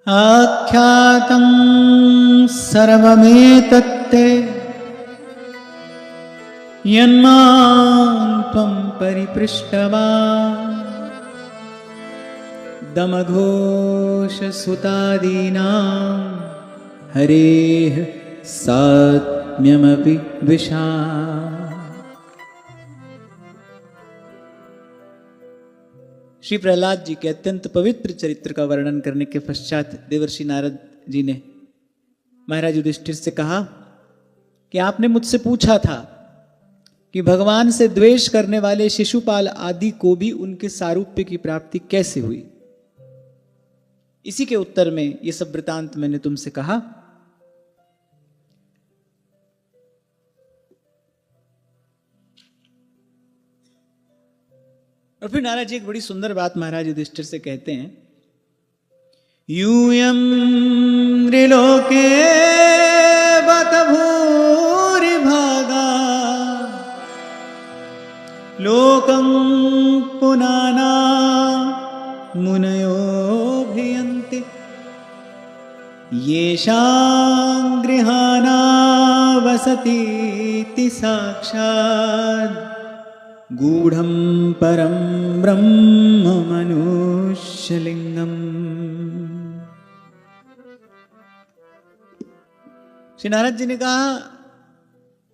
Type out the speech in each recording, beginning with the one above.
आख्यातं सर्वमेतत्ते यन्मां त्वं परिपृष्टवान् दमघोषसुतादीनां हरेः सात्म्यमपि द्विषा। श्री प्रहलाद जी के अत्यंत पवित्र चरित्र का वर्णन करने के पश्चात देवर्षि नारद जी ने महाराज युधिष्ठिर से कहा कि आपने मुझसे पूछा था कि भगवान से द्वेष करने वाले शिशुपाल आदि को भी उनके सारूप्य की प्राप्ति कैसे हुई। इसी के उत्तर में यह सब वृतांत मैंने तुमसे कहा। और फिर नारद जी एक बड़ी सुंदर बात महाराज युधिष्ठिर से कहते हैं, यूयं त्रिलोके बत भूरिभागा लोकं पुनाना मुनयोऽभियन्ति येषां गृहाणा वसतीति साक्षात् गूढ़ं परं ब्रह्म मनुष्यलिंगम। श्री नारद जी ने कहा,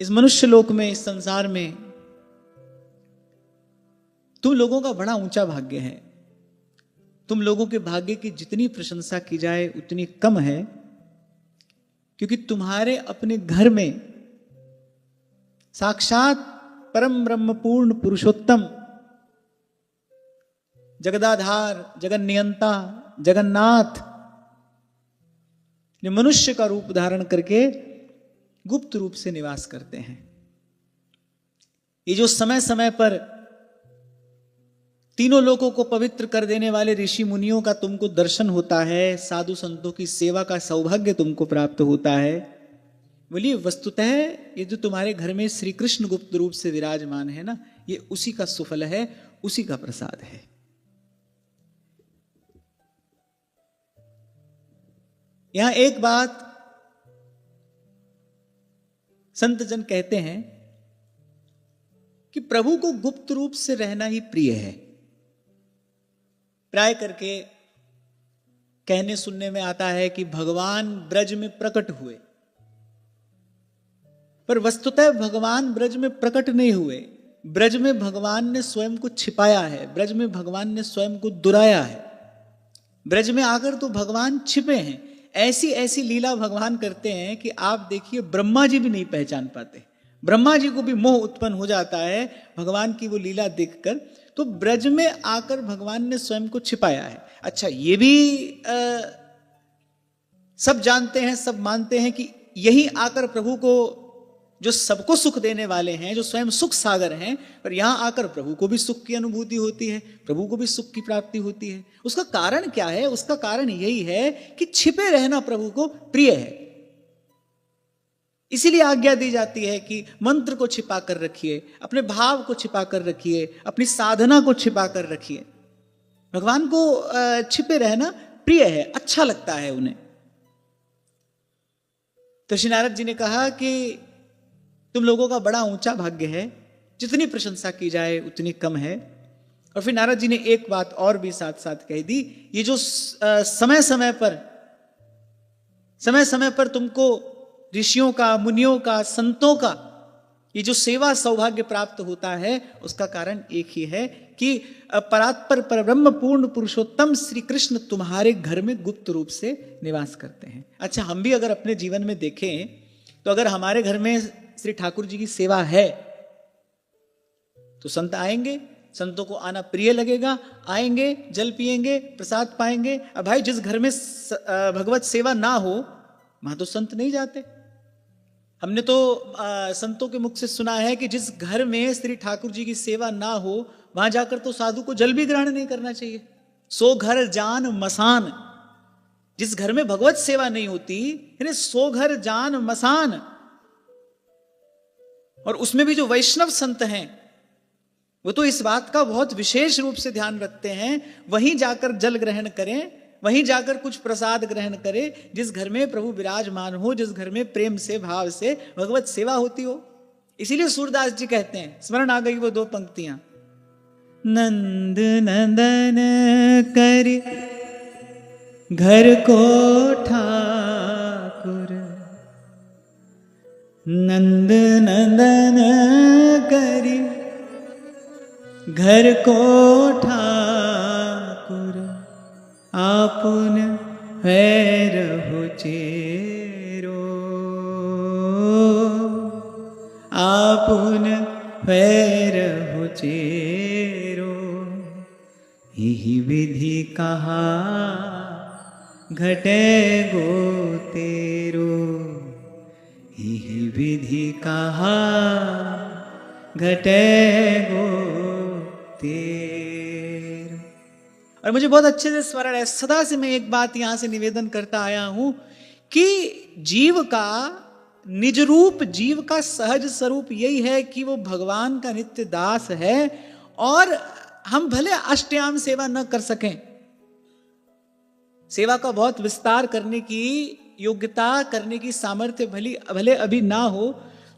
इस मनुष्य लोक में, इस संसार में तुम लोगों का बड़ा ऊंचा भाग्य है। तुम लोगों के भाग्य की जितनी प्रशंसा की जाए उतनी कम है, क्योंकि तुम्हारे अपने घर में साक्षात परम ब्रह्म पूर्ण पुरुषोत्तम जगदाधार जगन्नियंता जगन्नाथ ने मनुष्य का रूप धारण करके गुप्त रूप से निवास करते हैं। ये जो समय समय पर तीनों लोगों को पवित्र कर देने वाले ऋषि मुनियों का तुमको दर्शन होता है, साधु संतों की सेवा का सौभाग्य तुमको प्राप्त होता है, बोलिए वस्तुतः ये जो तुम्हारे घर में श्री कृष्ण गुप्त रूप से विराजमान है ना, ये उसी का सुफल है, उसी का प्रसाद है। यहां एक बात संत जन कहते हैं कि प्रभु को गुप्त रूप से रहना ही प्रिय है। प्राय करके कहने सुनने में आता है कि भगवान ब्रज में प्रकट हुए, पर वस्तुतः भगवान ब्रज में प्रकट नहीं हुए। ब्रज में भगवान ने स्वयं को छिपाया है, ब्रज में भगवान ने स्वयं को दुराया है। ब्रज में आकर तो भगवान छिपे हैं। ऐसी ऐसी लीला भगवान करते हैं कि आप देखिए ब्रह्मा जी भी नहीं पहचान पाते। ब्रह्मा जी को भी मोह उत्पन्न हो जाता है भगवान की वो लीला देखकर। तो ब्रज में आकर भगवान ने स्वयं को छिपाया है। अच्छा, ये भी सब जानते हैं, सब मानते हैं कि यही आकर प्रभु को, जो सबको सुख देने वाले हैं, जो स्वयं सुख सागर हैं, पर यहां आकर प्रभु को भी सुख की अनुभूति होती है, प्रभु को भी सुख की प्राप्ति होती है। उसका कारण क्या है? उसका कारण यही है कि छिपे रहना प्रभु को प्रिय है। इसीलिए आज्ञा दी जाती है कि मंत्र को छिपा कर रखिए, अपने भाव को छिपा कर रखिए, अपनी साधना को छिपा कर रखिए। भगवान को छिपे रहना प्रिय है, अच्छा लगता है उन्हें। तो श्री नारद जी ने कहा कि तुम लोगों का बड़ा ऊंचा भाग्य है, जितनी प्रशंसा की जाए उतनी कम है। और फिर नारद जी ने एक बात और भी साथ साथ कह दी, ये जो समय समय पर तुमको ऋषियों का, मुनियों का, संतों का ये जो सेवा सौभाग्य प्राप्त होता है, उसका कारण एक ही है कि परात्पर परब्रह्म पूर्ण पुरुषोत्तम श्री कृष्ण तुम्हारे घर में गुप्त रूप से निवास करते हैं। अच्छा, हम भी अगर अपने जीवन में देखें तो अगर हमारे घर में श्री ठाकुर जी की सेवा है तो संत आएंगे, संतों को आना प्रिय लगेगा, आएंगे, जल पिएंगे, प्रसाद पाएंगे। अब भाई जिस घर में भगवत सेवा ना हो वहां तो संत नहीं जाते। हमने तो संतों के मुख से सुना है कि जिस घर में श्री ठाकुर जी की सेवा ना हो वहां जाकर तो साधु को जल भी ग्रहण नहीं करना चाहिए। सो घर जान मसान, जिस घर में भगवत सेवा नहीं होती, यानी सो घर जान मसान। और उसमें भी जो वैष्णव संत हैं वो तो इस बात का बहुत विशेष रूप से ध्यान रखते हैं, वहीं जाकर जल ग्रहण करें, वहीं जाकर कुछ प्रसाद ग्रहण करे। जिस घर में प्रभु विराजमान हो, जिस घर में प्रेम से भाव से भगवत सेवा होती हो। इसीलिए सूरदास जी कहते हैं, स्मरण आ गई वो 2 पंक्तियां, नंद नंदन कर घर को ठाकुर, नंद नंदन कर घर को ठाकुर, आपुन हैरहु चेरो, आपुन हैरहु चेरो, यही विधि कहा घटे गो तेरो, यही विधि कहा घटे गो तेरो। और मुझे बहुत अच्छे से स्मरण है, सदा से मैं एक बात यहां से निवेदन करता आया हूं कि जीव का निज रूप, जीव का सहज स्वरूप यही है कि वो भगवान का नित्य दास है। और हम भले अष्टयाम सेवा न कर सकें, सेवा का बहुत विस्तार करने की योग्यता, करने की सामर्थ्य भले अभी ना हो,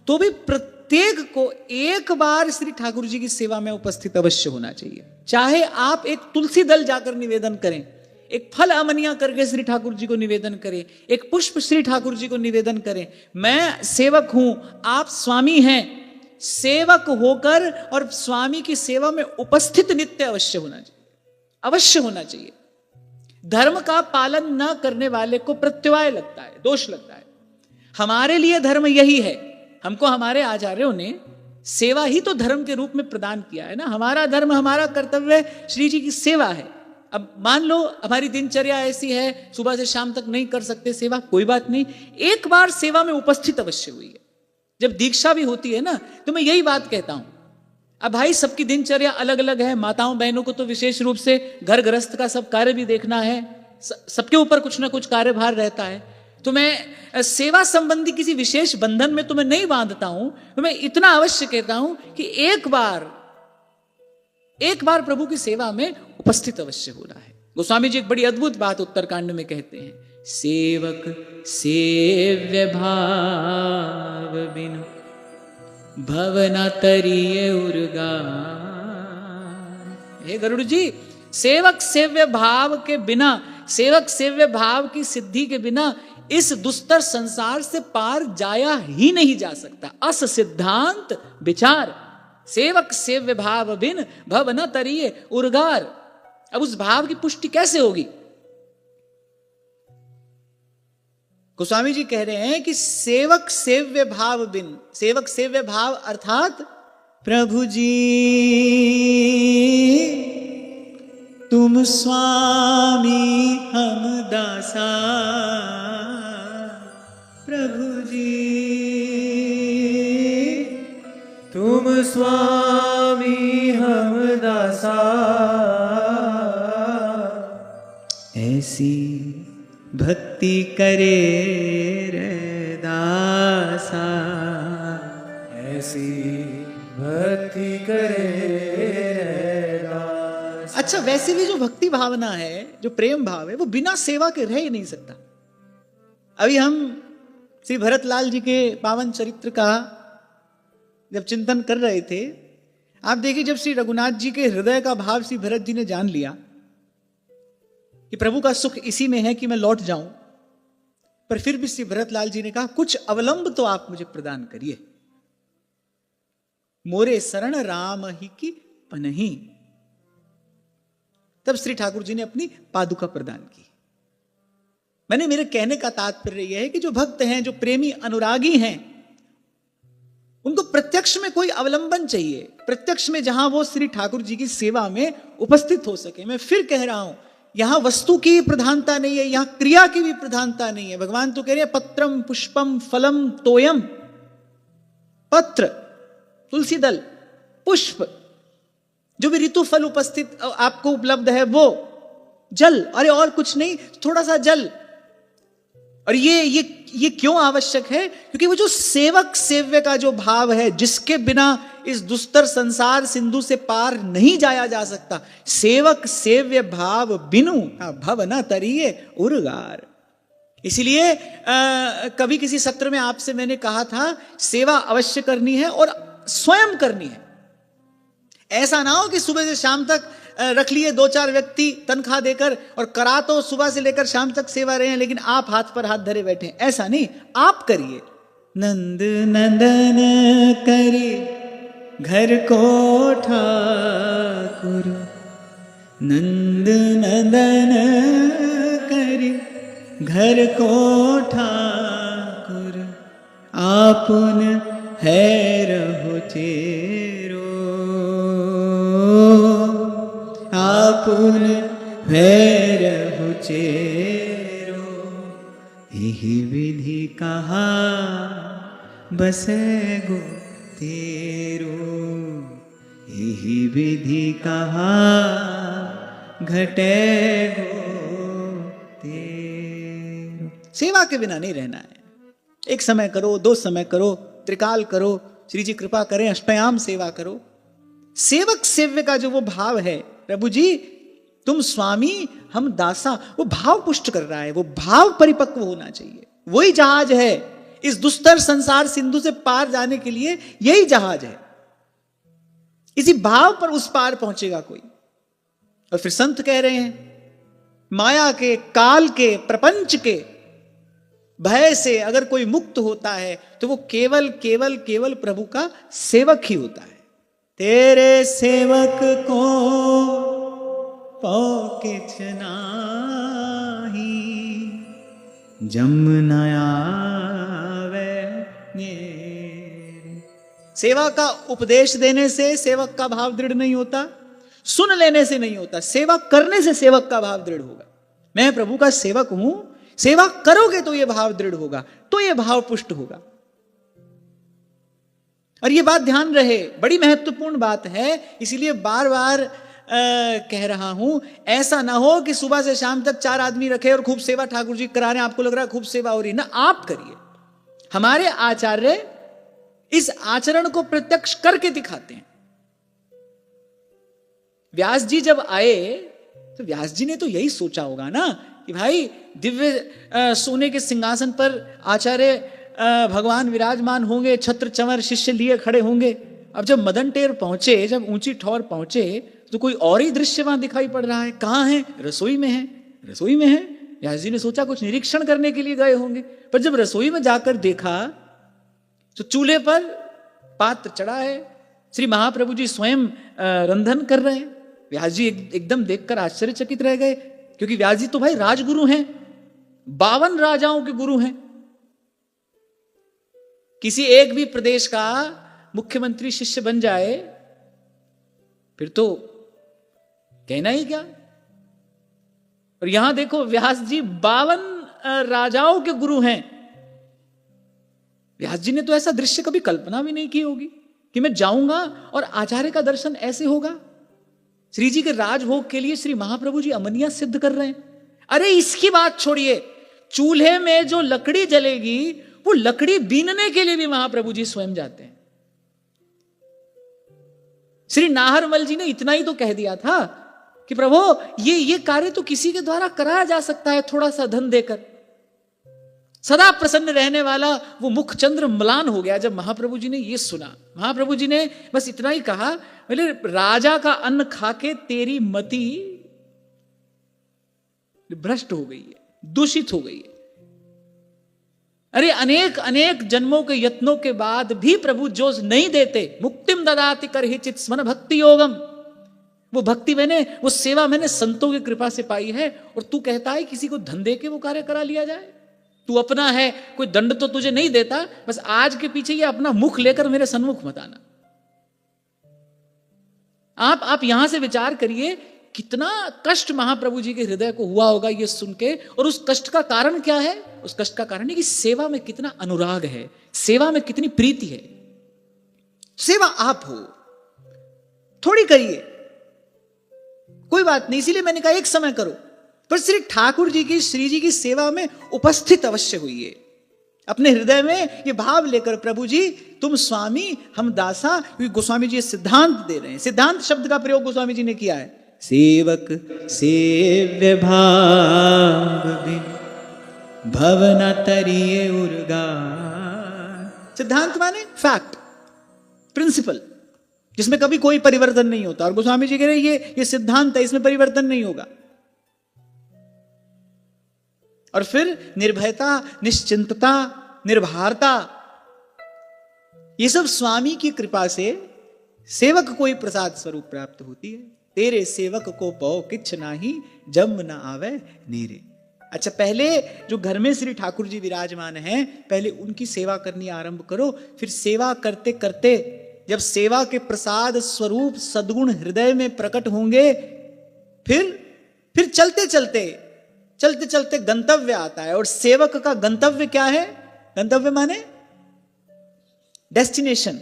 तो भी प्रत्येक को एक बार श्री ठाकुर जी की सेवा में उपस्थित अवश्य होना चाहिए। चाहे आप एक तुलसी दल जाकर निवेदन करें, एक फल अमनिया करके श्री ठाकुर जी को निवेदन करें, एक पुष्प श्री ठाकुर जी को निवेदन करें। मैं सेवक हूं, आप स्वामी हैं, सेवक होकर और स्वामी की सेवा में उपस्थित नित्य अवश्य होना चाहिए, अवश्य होना चाहिए। धर्म का पालन न करने वाले को प्रत्यवाय लगता है, दोष लगता है। हमारे लिए धर्म यही है, हमको हमारे आचार्यों ने सेवा ही तो धर्म के रूप में प्रदान किया है ना। हमारा धर्म, हमारा कर्तव्य श्री जी की सेवा है। अब मान लो हमारी दिनचर्या ऐसी है, सुबह से शाम तक नहीं कर सकते सेवा, कोई बात नहीं, एक बार सेवा में उपस्थित अवश्य हुई है। जब दीक्षा भी होती है ना, तो मैं यही बात कहता हूं। अब भाई सबकी दिनचर्या अलग अलग है, माताओं बहनों को तो विशेष रूप से घर गृहस्थ का सब कार्य भी देखना है, सबके ऊपर कुछ ना कुछ कार्यभार रहता है। तो मैं सेवा संबंधी किसी विशेष बंधन में तो मैं नहीं बांधता हूं, तो मैं इतना अवश्य कहता हूं कि एक बार प्रभु की सेवा में उपस्थित अवश्य होना है। गोस्वामी जी एक बड़ी अद्भुत बात उत्तरकांड में कहते हैं, सेवक सेव्य भाव बिनु भवना तरिये उर्गा। हे गरुड़ जी, सेवक सेव्य भाव के बिना, सेवक सेव्य भाव की सिद्धि के बिना इस दुस्तर संसार से पार जाया ही नहीं जा सकता। अस सिद्धांत विचार, सेवक सेव्य भाव बिन भव न तरिये उर्गार। अब उस भाव की पुष्टि कैसे होगी? गोस्वामी जी कह रहे हैं कि सेवक सेव्य भाव बिन, सेवक सेव्य भाव अर्थात प्रभु जी तुम स्वामी हम दासा, प्रभु जी तुम स्वामी हम दासा, ऐसी भक्ति करे रे दासा, ऐसी भक्ति करे रे दासा। अच्छा, वैसे भी जो भक्ति भावना है, जो प्रेम भाव है, वो बिना सेवा के रह ही नहीं सकता। अभी हम श्री भरतलाल जी के पावन चरित्र का जब चिंतन कर रहे थे, आप देखिए जब श्री रघुनाथ जी के हृदय का भाव श्री भरत जी ने जान लिया कि प्रभु का सुख इसी में है कि मैं लौट जाऊं, पर फिर भी श्री भरतलाल जी ने कहा कुछ अवलंब तो आप मुझे प्रदान करिए। मोरे शरण राम ही की पनही। तब श्री ठाकुर जी ने अपनी पादुका प्रदान की। मेरे कहने का तात्पर्य यह है कि जो भक्त हैं, जो प्रेमी अनुरागी हैं, उनको प्रत्यक्ष में कोई अवलंबन चाहिए, प्रत्यक्ष में जहां वो श्री ठाकुर जी की सेवा में उपस्थित हो सके। मैं फिर कह रहा हूं, यहां वस्तु की प्रधानता नहीं है, यहां क्रिया की भी प्रधानता नहीं है। भगवान तो कह रहे हैं पत्रम पुष्पम फलम तोयम। पत्र तुलसी दल, पुष्प जो भी ऋतु फल उपस्थित आपको उपलब्ध है, वो जल, अरे और कुछ नहीं, थोड़ा सा जल। और ये क्यों आवश्यक है? क्योंकि वो जो सेवक सेव्य का जो भाव है, जिसके बिना इस दुस्तर संसार सिंधु से पार नहीं जाया जा सकता, सेवक सेव्य भाव बिनु भव न तरिए उर्गार। इसीलिए कभी किसी सत्र में आपसे मैंने कहा था, सेवा अवश्य करनी है और स्वयं करनी है। ऐसा ना हो कि सुबह से शाम तक रख लिए 2-4 व्यक्ति तनख्वाह देकर, और करा तो सुबह से लेकर शाम तक सेवा रहे हैं, लेकिन आप हाथ पर हाथ धरे बैठे। ऐसा नहीं, आप करिए। नंद नंदन करी घर को ठाकुर, नंद नंदन करी घर को ठाकुर, आपुन है रहो चेरो, आपुन है रहो चेरो, यही विधि कहा बसे गो तेरो, यही विधि कहा घटे गो तेरो। सेवा के बिना नहीं रहना है। एक समय करो, 2 समय करो, त्रिकाल करो, श्री जी कृपा करें अष्टयाम सेवा करो। सेवक सेव्य का जो वो भाव है, प्रभु जी तुम स्वामी हम दासा, वो भाव पुष्ट कर रहा है, वो भाव परिपक्व होना चाहिए। वही जहाज है इस दुस्तर संसार सिंधु से पार जाने के लिए, यही जहाज है। इसी भाव पर उस पार पहुंचेगा कोई। और फिर संत कह रहे हैं, माया के, काल के, प्रपंच के भय से अगर कोई मुक्त होता है तो वो केवल केवल केवल प्रभु का सेवक ही होता है। तेरे सेवक को पौ किछ नाहि, जम न आवे नेरे। सेवा का उपदेश देने से सेवक का भाव दृढ़ नहीं होता, सुन लेने से नहीं होता, सेवा करने से सेवक का भाव दृढ़ होगा। मैं प्रभु का सेवक हूं, सेवा करोगे तो यह भाव दृढ़ होगा, तो यह भाव पुष्ट होगा। और यह बात ध्यान रहे, बड़ी महत्वपूर्ण बात है, इसीलिए बार बार कह रहा हूं, ऐसा ना हो कि सुबह से शाम तक 4 आदमी रखे और खूब सेवा ठाकुर जी करा रहे हैं, आपको लग रहा है खूब सेवा हो रही ना, आप करिए। हमारे आचार्य इस आचरण को प्रत्यक्ष करके दिखाते हैं। व्यास जी जब आए तो व्यास जी ने तो यही सोचा होगा ना कि भाई दिव्य सोने के सिंहासन पर आचार्य भगवान विराजमान होंगे, छत्र चमर शिष्य लिए खड़े होंगे। अब जब मदन टेर पहुंचे, जब ऊंची ठौर पहुंचे, तो कोई और ही दृश्य वहां दिखाई पड़ रहा है। कहां है? रसोई में है, रसोई में है। व्यास जी ने सोचा कुछ निरीक्षण करने के लिए गए होंगे, पर जब रसोई में जाकर देखा तो चूल्हे पर पात्र चढ़ा है, श्री महाप्रभु जी स्वयं रंधन कर रहे हैं। व्यास जी एकदम देखकर आश्चर्यचकित रह गए, क्योंकि व्यास जी तो भाई राजगुरु हैं, 52 राजाओं के गुरु हैं। किसी एक भी प्रदेश का मुख्यमंत्री शिष्य बन जाए फिर तो कहना ही क्या। और यहां देखो व्यास जी 52 राजाओं के गुरु हैं। व्यास जी ने तो ऐसा दृश्य कभी कल्पना भी नहीं की होगी कि मैं जाऊंगा और आचार्य का दर्शन ऐसे होगा। श्री जी के राजभोग के लिए श्री महाप्रभु जी अमनिया सिद्ध कर रहे हैं। अरे इसकी बात छोड़िए, चूल्हे में जो लकड़ी जलेगी वो लकड़ी बीनने के लिए भी महाप्रभु जी स्वयं जाते हैं। श्री नाहरमल जी ने इतना ही तो कह दिया था कि प्रभु ये कार्य तो किसी के द्वारा कराया जा सकता है, थोड़ा सा धन देकर। सदा प्रसन्न रहने वाला वो मुखचंद्र म्लान हो गया जब महाप्रभु जी ने ये सुना। महाप्रभु जी ने बस इतना ही कहा, बोले राजा का अन्न खाके तेरी मति भ्रष्ट हो गई है, दूषित हो गई है। अरे अनेक अनेक जन्मों के यत्नों के बाद भी प्रभु जो नहीं देते, मुक्तिम ददाति करहिचित स्मन भक्ति योगम, वो भक्ति मैंने, वो सेवा मैंने संतों की कृपा से पाई है। और तू कहता है किसी को धन दे के वो कार्य करा लिया जाए? तू अपना है, कोई दंड तो तुझे नहीं देता, बस आज के पीछे ये अपना मुख लेकर मेरे सन्मुख मत आना। आप यहां से विचार करिए कितना कष्ट महाप्रभु जी के हृदय को हुआ होगा ये सुन के। और उस कष्ट का कारण क्या है? उस कष्ट का कारण है कि सेवा में कितना अनुराग है, सेवा में कितनी प्रीति है। सेवा आप हो, थोड़ी करिए, कोई बात नहीं। इसीलिए मैंने कहा एक समय करो, पर श्री ठाकुर जी की, श्री जी की सेवा में उपस्थित अवश्य हुई। अपने हृदय में ये भाव लेकर, प्रभु जी तुम स्वामी हम दासा, क्योंकि गोस्वामी जी सिद्धांत दे रहे हैं। सिद्धांत शब्द का प्रयोग गोस्वामी जी ने किया है। सेवक सेव्य भाव बिन भवना तरिये उर्गा। सिद्धांत माने फैक्ट, प्रिंसिपल, जिसमें कभी कोई परिवर्तन नहीं होता। और गोस्वामी जी कह रहे ये सिद्धांत है, इसमें परिवर्तन नहीं होगा। और फिर निर्भयता, निश्चिंतता, निर्भरता, ये सब स्वामी की कृपा से सेवक को ही प्रसाद स्वरूप प्राप्त होती है। तेरे सेवक को पौ किछ नाही, जम न आवे नीरे। अच्छा, पहले जो घर में श्री ठाकुर जी विराजमान हैं, पहले उनकी सेवा करनी आरंभ करो। फिर सेवा करते करते जब सेवा के प्रसाद स्वरूप सद्गुण हृदय में प्रकट होंगे, फिर चलते चलते गंतव्य आता है। और सेवक का गंतव्य क्या है? गंतव्य माने डेस्टिनेशन,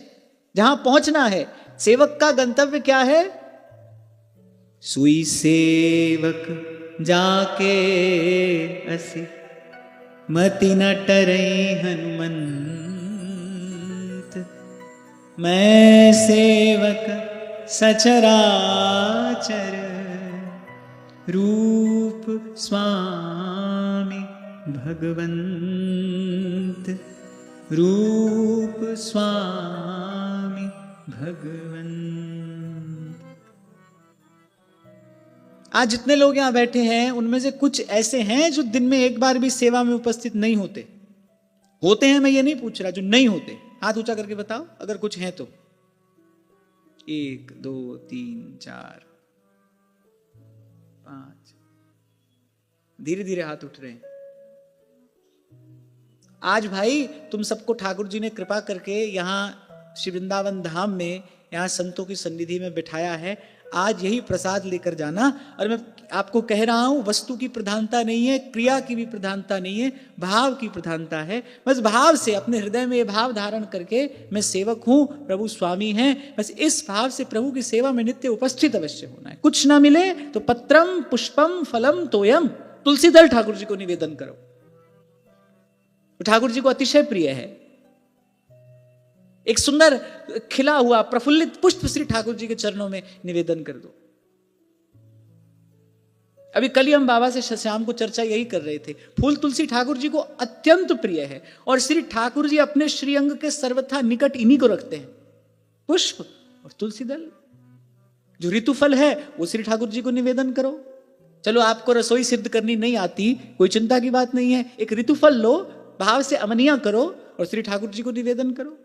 जहां पहुंचना है। सेवक का गंतव्य क्या है? सुई सेवक जाके असि मति न टरई हनुमंत। मैं सेवक सचराचर रूप स्वामी भगवंत। रूप स्वामी भगवंत। आज जितने लोग यहां बैठे हैं उनमें से कुछ ऐसे हैं जो दिन में एक बार भी सेवा में उपस्थित नहीं होते। होते हैं, मैं ये नहीं पूछ रहा, जो नहीं होते। हाथ ऊंचा करके बताओ अगर कुछ हैं तो। 1 2 3 4 5। धीरे धीरे हाथ उठ रहे हैं। आज भाई तुम सबको ठाकुर जी ने कृपा करके यहां श्री वृंदावन धाम में, यहां संतों की सन्निधि में बिठाया है। आज यही प्रसाद लेकर जाना। और मैं आपको कह रहा हूं, वस्तु की प्रधानता नहीं है, क्रिया की भी प्रधानता नहीं है, भाव की प्रधानता है। बस भाव से, अपने हृदय में ये भाव धारण करके, मैं सेवक हूं, प्रभु स्वामी हैं, बस इस भाव से प्रभु की सेवा में नित्य उपस्थित अवश्य होना है। कुछ ना मिले तो पत्रम पुष्पम फलम तोयम, तुलसी दल ठाकुर जी को निवेदन करो। तो ठाकुर जी को अतिशय प्रिय है। एक सुंदर खिला हुआ प्रफुल्लित पुष्प श्री ठाकुर जी के चरणों में निवेदन कर दो। अभी कल ही हम बाबा से शाम को चर्चा यही कर रहे थे। फूल तुलसी ठाकुर जी को अत्यंत प्रिय है और श्री ठाकुर जी अपने श्रीअंग के सर्वथा निकट इन्हीं को रखते हैं, पुष्प और तुलसी दल। जो ऋतु फल है वो श्री ठाकुर जी को निवेदन करो। चलो आपको रसोई सिद्ध करनी नहीं आती, कोई चिंता की बात नहीं है। एक ऋतु फल लो, भाव से अमनिया करो और श्री ठाकुर जी को निवेदन करो।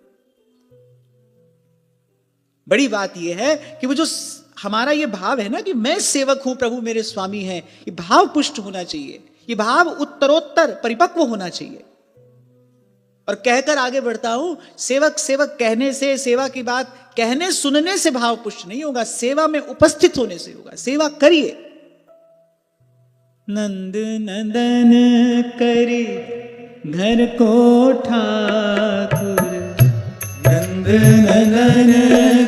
बड़ी बात यह है कि वो जो हमारा ये भाव है ना कि मैं सेवक हूं, प्रभु मेरे स्वामी हैं, ये भाव पुष्ट होना चाहिए। ये भाव उत्तरोत्तर परिपक्व होना चाहिए। और कहकर आगे बढ़ता हूं, सेवक सेवक कहने से, सेवा की बात कहने सुनने से भाव पुष्ट नहीं होगा, सेवा में उपस्थित होने से होगा। सेवा करिए। नंद नंदन करी घर को ठाकुर, नंद नंदन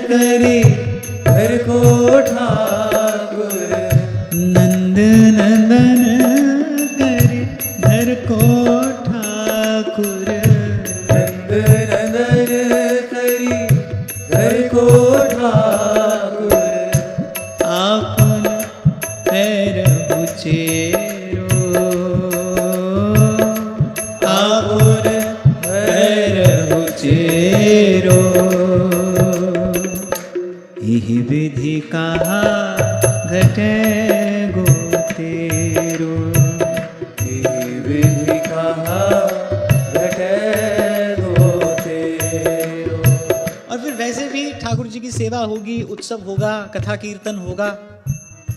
करी घर को ठाकुर, नंद नंदन करी घर को ठाकुर, नंद नंदन करी घर को ठाकुर। आपन पैर बुचेरो, आपन पैर बुचेरो, यही विधि कहा घटे गो तेरो, यही विधि कहा घटे गो तेरो। और फिर वैसे भी ठाकुर जी की सेवा होगी, उत्सव होगा, कथा कीर्तन होगा,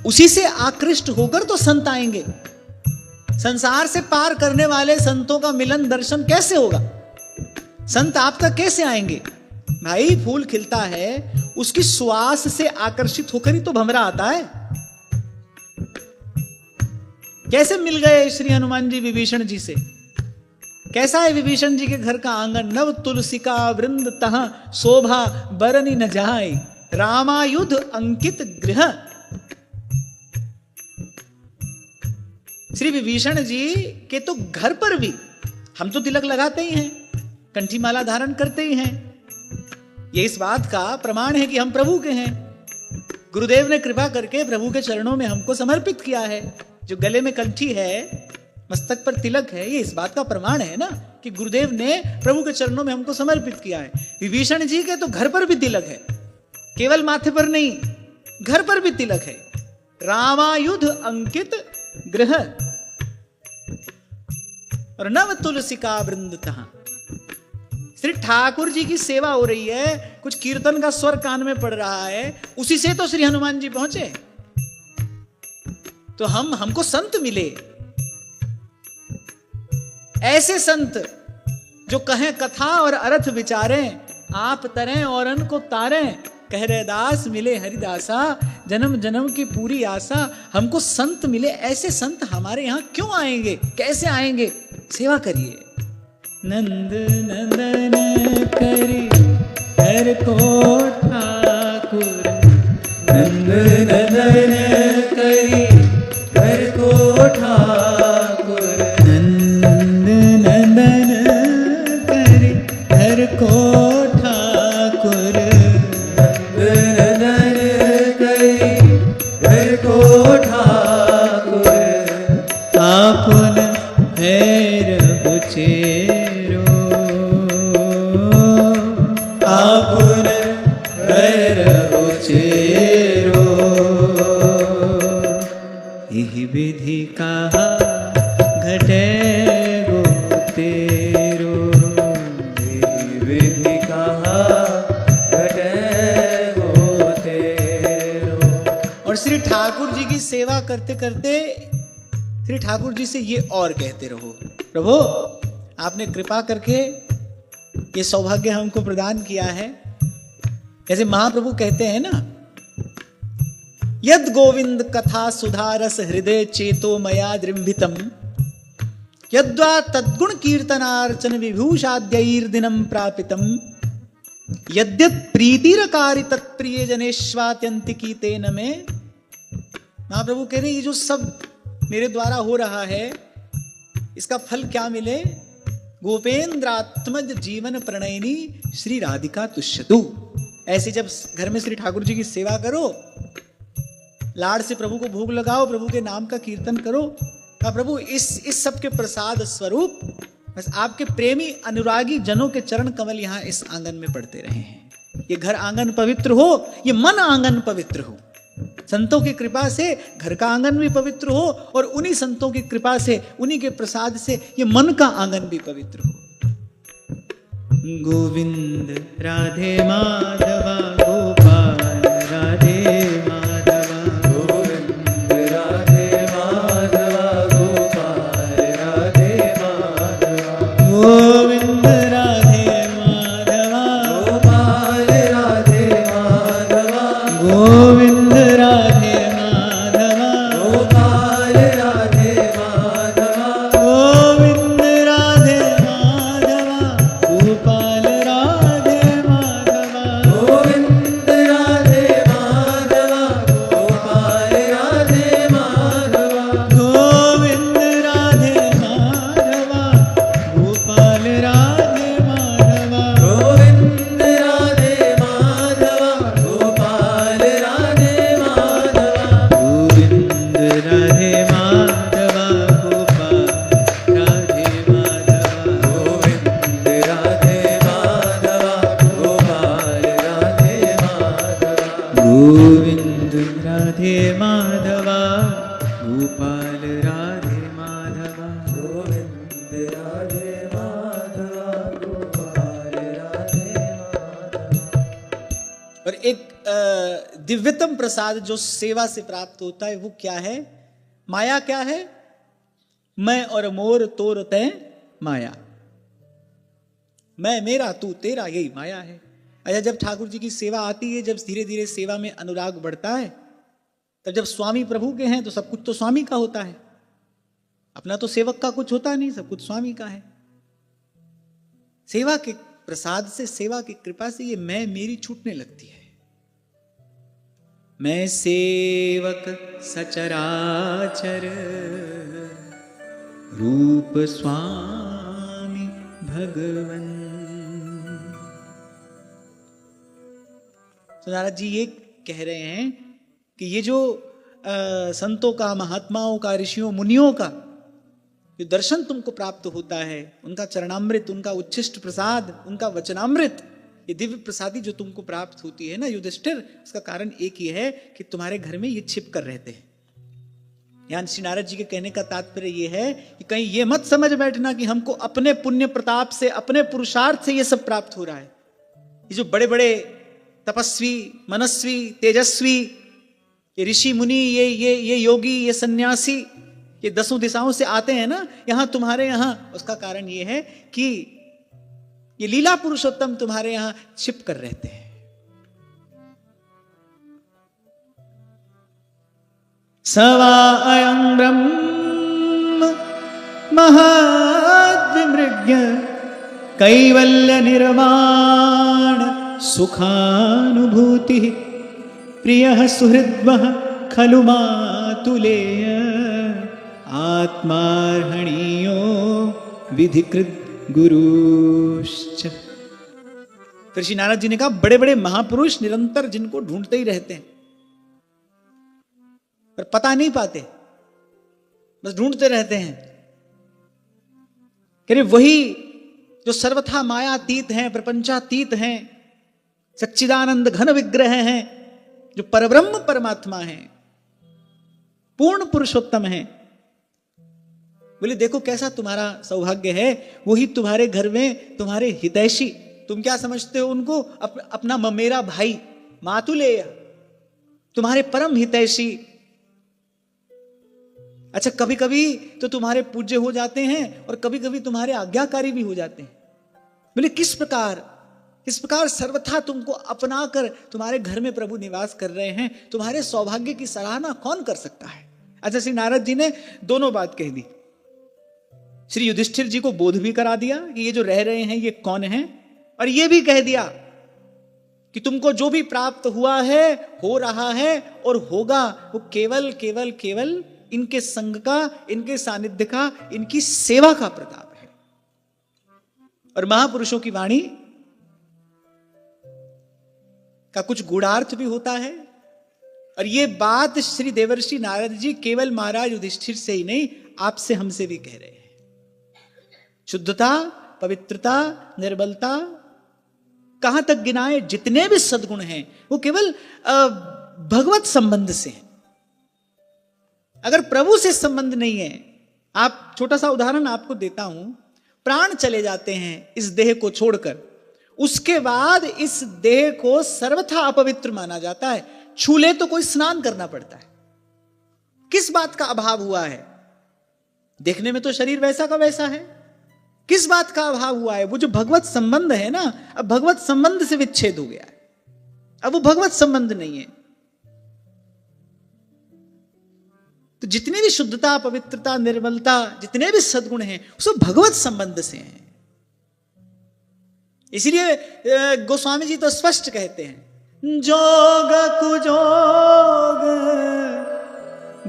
उसी से आकृष्ट होकर तो संत आएंगे। संसार से पार करने वाले संतों का मिलन दर्शन कैसे होगा? संत आप तक कैसे आएंगे? भाई फूल खिलता है, उसकी सुवास से आकर्षित होकर ही तो भंवरा आता है। कैसे मिल गए श्री हनुमान जी विभीषण जी से? कैसा है विभीषण जी के घर का आंगन? नव तुलसी का वृंद तह शोभा बरनी न जाए, रामायुध अंकित गृह। श्री विभीषण जी के तो घर पर भी हम तो तिलक लगाते ही हैं, कंठी माला धारण करते ही हैं। ये इस बात का प्रमाण है कि हम प्रभु के हैं। गुरुदेव ने कृपा करके प्रभु के चरणों में हमको समर्पित किया है। जो गले में कंठी है, मस्तक पर तिलक है, ये इस बात का प्रमाण है ना कि गुरुदेव ने प्रभु के चरणों में हमको समर्पित किया है। विभीषण जी के तो घर पर भी तिलक है, केवल माथे पर नहीं, घर पर भी तिलक है। रामायुध अंकित गृह और नव तुलसिका वृंदतः। श्री ठाकुर जी की सेवा हो रही है, कुछ कीर्तन का स्वर कान में पड़ रहा है, उसी से तो श्री हनुमान जी पहुंचे। तो हमको संत मिले, ऐसे संत जो कहें कथा और अर्थ विचारें, आप तरें और अनको तारें, कह रहे दास मिले हरिदासा, जन्म जन्म की पूरी आशा। हमको संत मिले, ऐसे संत हमारे यहाँ क्यों आएंगे, कैसे आएंगे? सेवा करिए। नंद नंदन करी हर को ठाकुर, नंद नंदन करी हर को ठाकुर, नंद नंदन करी हर को ठाकुर, नंद नंदन करी हर को ठाकुर, आपुन भैरव चेरो, आपुन भैरव चेरो, यही विधि कहा घटे गो तेरो, यही विधि कहा घटे गो तेरो। और श्री ठाकुर जी की सेवा करते करते श्री ठाकुर जी से ये और कहते रहो, प्रभु आपने कृपा करके ये सौभाग्य हमको प्रदान किया है। जैसे महाप्रभु कहते हैं ना, यद गोविंद कथा सुधारस हृदय चेतो मया दृंभितम, यद्वा तद्गुण कीर्तनार्चन विभूषाद्यैर दिनम प्रापितम, यद्यत् प्रीतिरकारी तत्प्रिय जनेश्वात्यंतिकी तेन में। महाप्रभु कह रहे ये जो सब मेरे द्वारा हो रहा है, इसका फल क्या मिले? गोपेंद्रात्मज जीवन प्रणयिनी श्री राधिका तुष्यतु। ऐसे जब घर में श्री ठाकुर जी की सेवा करो, लाड़ से प्रभु को भोग लगाओ, प्रभु के नाम का कीर्तन करो, का प्रभु इस सब के प्रसाद स्वरूप बस आपके प्रेमी अनुरागी जनों के चरण कमल यहाँ इस आंगन में पड़ते रहे हैं। ये घर आंगन पवित्र हो, ये मन आंगन पवित्र हो। संतों की कृपा से घर का आंगन भी पवित्र हो, और उन्हीं संतों की कृपा से, उन्हीं के प्रसाद से ये मन का आंगन भी पवित्र हो। गोविंद राधे माधवा गोपाल राधे माधवा, गोविंद राधे माधवा गोपाल राधे माधवा, गोविंद राधे माधवा गोपाल राधे माधवा, गोविंद राधे माधवा गोपाल राधे माधवा, गोविंद राधे माधवा गोपाल राधे माधवा, गोविंद राधे माधवा गोपाल राधे माधवा, गोविंद राधे माधवा गोपाल राधे माधवा, गोविंद राधे माधवा गोपाल राधे माधवा, गोविंद राधे माधवा गोपाल राधे माधवा, गोविंद राधे माधवा गोपाल राधे माधवा, गोविंद राधे माधवा गोपाल राधे माधवा, गोविंद राधे माधवा गोपाल राधे माधवा। और एक दिव्यतम प्रसाद जो सेवा से प्राप्त होता है वो क्या है? माया क्या है? मैं और मोर तोर तय माया, मैं मेरा तू तेरा, यही माया है। अच्छा, जब ठाकुर जी की सेवा आती है, जब धीरे धीरे सेवा में अनुराग बढ़ता है, तब जब स्वामी प्रभु के हैं तो सब कुछ तो स्वामी का होता है, अपना तो सेवक का कुछ होता नहीं, सब कुछ स्वामी का है। सेवा के प्रसाद से, सेवा की कृपा से ये मैं मेरी छूटने लगती है। मैं सेवक सचराचर रूप स्वामी भगवन। तो नारद जी ये कह रहे हैं कि ये जो संतों का, महात्माओं का, ऋषियों मुनियों का जो दर्शन तुमको प्राप्त होता है, उनका चरणामृत, उनका उच्छिष्ट प्रसाद, उनका वचनामृत, ये दिव्य प्रसादी जो तुमको प्राप्त होती है ना युधिष्ठिर, उसका कारण एक ही है कि तुम्हारे घर में ये छिप कर रहते हैं। यानी श्री नारद जी के कहने का तात्पर्य ये है कि कहीं ये मत समझ बैठना कि हमको अपने पुण्य प्रताप से, अपने पुरुषार्थ से ये सब प्राप्त हो रहा है। ये जो बड़े बड़े तपस्वी, मनस्वी, तेजस्वी, ये ऋषि मुनि, ये योगी, ये सन्यासी, ये 10 दिशाओं से आते हैं ना यहां तुम्हारे यहां, उसका कारण ये है कि ये लीला पुरुषोत्तम तुम्हारे यहां छिप कर रहते हैं। सवा अयं ब्रह्म महद्विमृग्य कैवल्य निर्वाण सुखानुभूति प्रियः सुहृद्वः खलु मातुलेय आत्मार्हणीयो विधिकृत गुरुश्च। फिर श्री नारद जी ने कहा बड़े बड़े महापुरुष निरंतर जिनको ढूंढते ही रहते हैं पर पता नहीं पाते, बस ढूंढते रहते हैं। कह रहे वही जो सर्वथा मायातीत हैं, प्रपंचातीत हैं, सच्चिदानंद घन विग्रह हैं, जो परब्रह्म परमात्मा हैं, पूर्ण पुरुषोत्तम हैं। बोले देखो कैसा तुम्हारा सौभाग्य है, वही तुम्हारे घर में तुम्हारे हितैषी, तुम क्या समझते हो उनको? अपना ममेरा भाई, मातुलेय, तुम्हारे परम हितैषी। अच्छा कभी कभी तो तुम्हारे पूज्य हो जाते हैं और कभी कभी तुम्हारे आज्ञाकारी भी हो जाते हैं। बोले किस प्रकार सर्वथा तुमको अपनाकर तुम्हारे घर में प्रभु निवास कर रहे हैं, तुम्हारे सौभाग्य की सराहना कौन कर सकता है। अच्छा श्री नारद जी ने दोनों बात कह दी, श्री युधिष्ठिर जी को बोध भी करा दिया कि ये जो रह रहे हैं ये कौन है, और ये भी कह दिया कि तुमको जो भी प्राप्त हुआ है, हो रहा है और होगा, वो केवल केवल केवल इनके संग का, इनके सानिध्य का, इनकी सेवा का प्रताप है। और महापुरुषों की वाणी का कुछ गूढ़ार्थ भी होता है। और ये बात श्री देवर्षि नारद जी केवल महाराज युधिष्ठिर से ही नहीं, आपसे हमसे भी कह रहे हैं। शुद्धता, पवित्रता, निर्बलता, कहां तक गिनाए जितने भी सद्गुण हैं वो केवल भगवत संबंध से हैं। अगर प्रभु से संबंध नहीं है, आप छोटा सा उदाहरण आपको देता हूं, प्राण चले जाते हैं इस देह को छोड़कर, उसके बाद इस देह को सर्वथा अपवित्र माना जाता है। छूले तो कोई स्नान करना पड़ता है। किस बात का अभाव हुआ है? देखने में तो शरीर वैसा का वैसा है, किस बात का अभाव हुआ है? वो जो भगवत संबंध है ना, अब भगवत संबंध से विच्छेद हो गया है, अब वो भगवत संबंध नहीं है। तो जितनी भी शुद्धता, पवित्रता, निर्मलता, जितने भी सद्गुण हैं, सब भगवत संबंध से हैं। इसलिए गोस्वामी जी तो स्पष्ट कहते हैं, जोग कुजोग